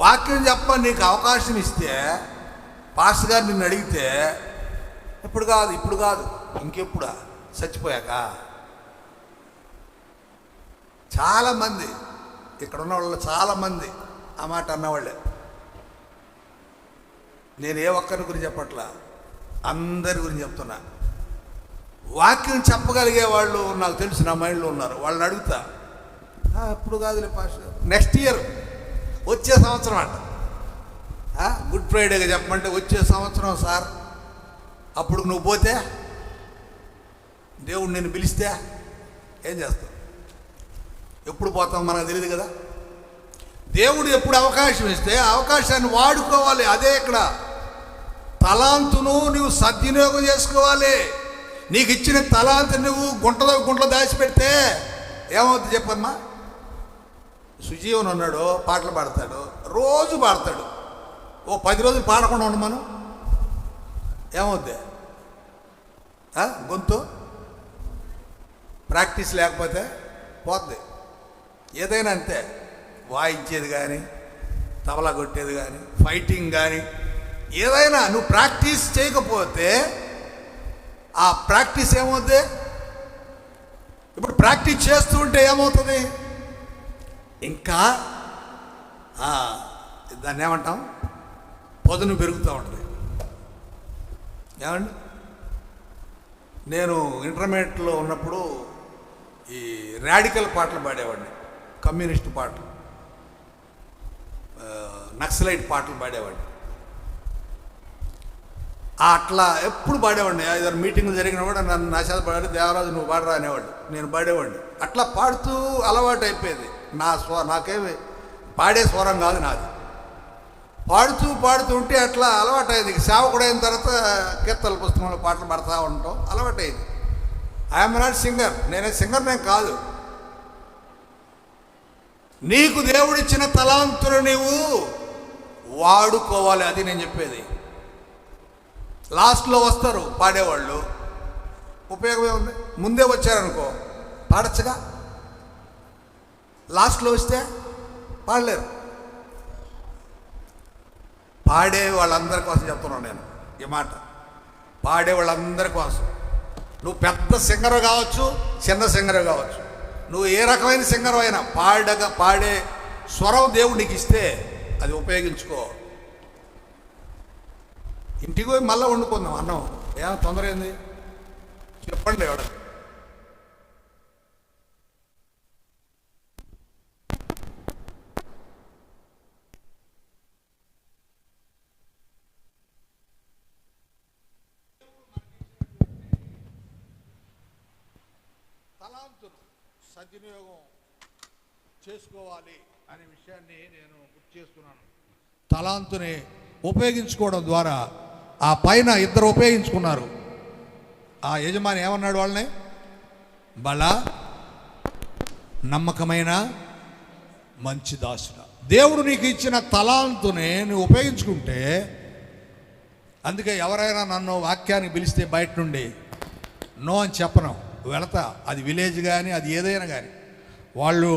వాక్యం చెప్పని నీకు అవకాశం ఇస్తే, పాస్టర్ గారు నిన్ను అడిగితే, ఇప్పుడు కాదు ఇంకెప్పుడా? చచ్చిపోయాక. చాలామంది ఇక్కడ ఉన్న వాళ్ళు చాలామంది ఆ మాట అన్నవాళ్ళే. నేను ఏ ఒక్కరి గురించి చెప్పట్లా, అందరి గురించి చెప్తున్నా. వాక్యం చెప్పగలిగే వాళ్ళు నాకు తెలిసి నా మైండ్లో ఉన్నారు. వాళ్ళని అడుగుతా, ఇప్పుడు కాదులే పాస్టర్, నెక్స్ట్ ఇయర్, వచ్చే సంవత్సరం అంట. గుడ్ ఫ్రైడేగా చెప్పమంటే వచ్చే సంవత్సరం సార్. అప్పుడు నువ్వు పోతే, దేవుడు నిన్ను పిలిస్తే ఏం చేస్తావు? ఎప్పుడు పోతావు మనకు తెలియదు కదా. దేవుడు ఎప్పుడు అవకాశం ఇస్తే అవకాశాన్ని వాడుకోవాలి. అదే ఇక్కడ తలాంతును నువ్వు సద్వినియోగం చేసుకోవాలి. నీకు ఇచ్చిన తలాంతు నువ్వు గుంటలో దాచిపెడితే ఏమవుతుంది చెప్పమ్మా? సుజీవన్ ఉన్నాడు, పాటలు పాడతాడు, రోజు పాడతాడు. ఓ 10 రోజులు పాడకుండా ఉండు మనం, ఏమవుద్ది? గొంతు ప్రాక్టీస్ లేకపోతే పోద్ది. ఏదైనా అంతే, వాయించేది కానీ, తబలా కొట్టేది కానీ, ఫైటింగ్ కానీ, ఏదైనా నువ్వు ప్రాక్టీస్ చేయకపోతే ఆ ప్రాక్టీస్ ఏమవుతుంది? ఇప్పుడు ప్రాక్టీస్ చేస్తూ ఉంటే ఏమవుతుంది? ఇంకా దాన్ని ఏమంటాం, పొదును పెరుగుతూ ఉంటుంది. ఏమండి, నేను ఇంటర్మీడియట్లో ఉన్నప్పుడు ఈ రాడికల్ పాటలు పాడేవాడిని, కమ్యూనిస్ట్ పాటలు, నక్సలైట్ పాటలు పాడేవాడిని. అట్లా ఎప్పుడు పాడేవాడిని. ఏదైనా మీటింగ్లు జరిగినా కూడా నన్ను నా చేత పాడాలి, దేవరాజు నువ్వు పాడరా అనేవాడు, నేను పాడేవాడిని. అట్లా పాడుతూ అలవాటు అయిపోయేది. నాకేమి పాడే స్వరం కాదు నాది. పాడుతూ ఉంటే అట్లా అలవాటు అయ్యేది. సేవకుడు అయిన తర్వాత కీర్తనల పుస్తకంలో పాటలు పాడుతూ ఉంటాం, అలవాటు అయ్యింది. ఐఎమ్ నాట్ సింగర్, నేనే సింగర్ నేను కాదు. నీకు దేవుడిచ్చిన తలాంతులు నీవు వాడుకోవాలి, అది నేను చెప్పేది. లాస్ట్లో వస్తారు పాడేవాళ్ళు, ఉపయోగమే ఉంది. ముందే వచ్చారనుకో పాడచ్చుగా, లాస్ట్లో వస్తే పాడలేరు. పాడే వాళ్ళందరి కోసం చెప్తున్నాను నేను ఈ మాట. పాడే వాళ్ళందరి కోసం. నువ్వు పెద్ద సింగర్ కావచ్చు, చిన్న సింగర్ కావచ్చు, నువ్వు ఏ రకమైన సింగర్ అయినా పాడే స్వరం దేవుడు నీకు ఇస్తే అది ఉపయోగించుకో. ఇంటికి పోయి మళ్ళీ వండుకుందాం అన్నం, ఏమో తొందర ఏంది చెప్పండి. ఎవడ తలాంతులు సద్వినియోగం చేసుకోవాలి అనే విషయాన్ని నేను గుర్తు చేస్తున్నాను. తలాంతుని ఉపయోగించుకోవడం ద్వారా ఆ పైన ఇద్దరు ఉపయోగించుకున్నారు. ఆ యజమాని ఏమన్నాడు వాళ్ళని? బల నమ్మకమైన మంచి దాసుడా. దేవుడు నీకు ఇచ్చిన తలాంతుని నువ్వు ఉపయోగించుకుంటే, అందుకే ఎవరైనా నన్ను వాక్యానికి పిలిస్తే బయట నుండి నో అని చెప్పను, వెళతా. అది విలేజ్ కానీ అది ఏదైనా కానీ, వాళ్ళు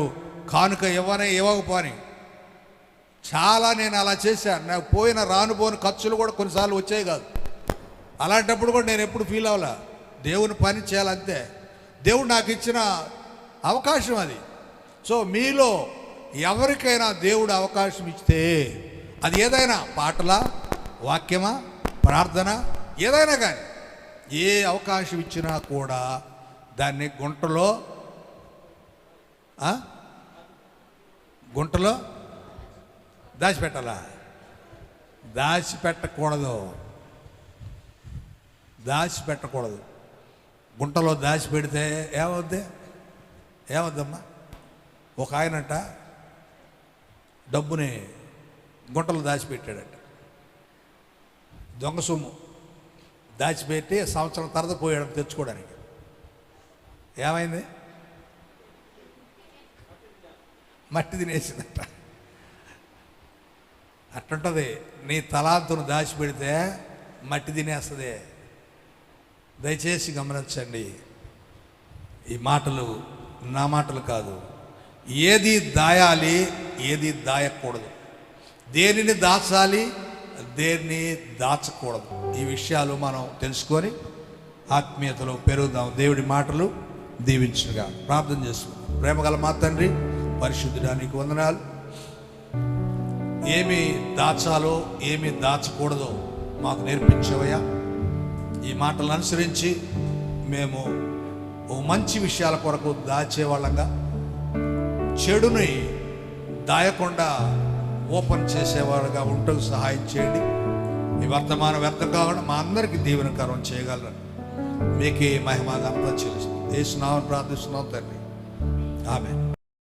కానుక ఇవ్వకపోని చాలా నేను అలా చేశాను. నాకు రానుపోని ఖర్చులు కూడా కొన్నిసార్లు వచ్చాయి కాదు. అలాంటప్పుడు కూడా నేను ఎప్పుడు ఫీల్ అవ్వాలా, దేవుని పని చేయాలంతే. దేవుడు నాకు ఇచ్చిన అవకాశం అది. సో మీలో ఎవరికైనా దేవుడు అవకాశం ఇస్తే, అది ఏదైనా పాటలా, వాక్యమా, ప్రార్థన, ఏదైనా కానీ ఏ అవకాశం ఇచ్చినా కూడా దాన్ని గుంటలో దాచిపెట్టాలా? దాచిపెట్టకూడదు. గుంటలో దాచిపెడితే ఏమవుద్దమ్మా? ఒక ఆయనంట డబ్బుని గుంటలో దాచిపెట్టాడట. దొంగ సొమ్ము దాచిపెట్టి సంవత్సరం తర్వాత పోయాడు తెచ్చుకోవడానికి. ఏమైంది? మట్టి తినేసిందట. అట్టుంటుంది. నీ తలాంతును దాచిపెడితే మట్టి తినేస్తుంది. దయచేసి గమనించండి, ఈ మాటలు నా మాటలు కాదు. ఏది దాయాలి, ఏది దాయకూడదు, దేనిని దాచాలి, దేన్ని దాచకూడదు, ఈ విషయాలు మనం తెలుసుకొని ఆత్మీయతలో పెరుగుదాం. దేవుడి మాటలు దీవించుగా ప్రార్థన చేసుకుందాం. ప్రేమగల మా తండ్రి, పరిశుద్ధుడా, నీకు వందనాలు. ఏమి దాచాలో ఏమి దాచకూడదో మాకు నేర్పించవయ్యా. ఈ మాటలను అనుసరించి మేము ఓ మంచి విషయాల కొరకు దాచేవాళ్ళంగా, చెడుని దాయకుండా ఓపెన్ చేసేవాళ్ళుగా ఉంటూ సహాయం చేయండి. ఈ వర్తమానం వ్యర్థం కాకుండా మా అందరికీ దీవెనకరం చేయగలరు. మీకే మహిమ ఘనత చెల్లిస్తుంది. యేసు నామమున ప్రార్థిస్తున్నాం తండ్రి, ఆమేన్.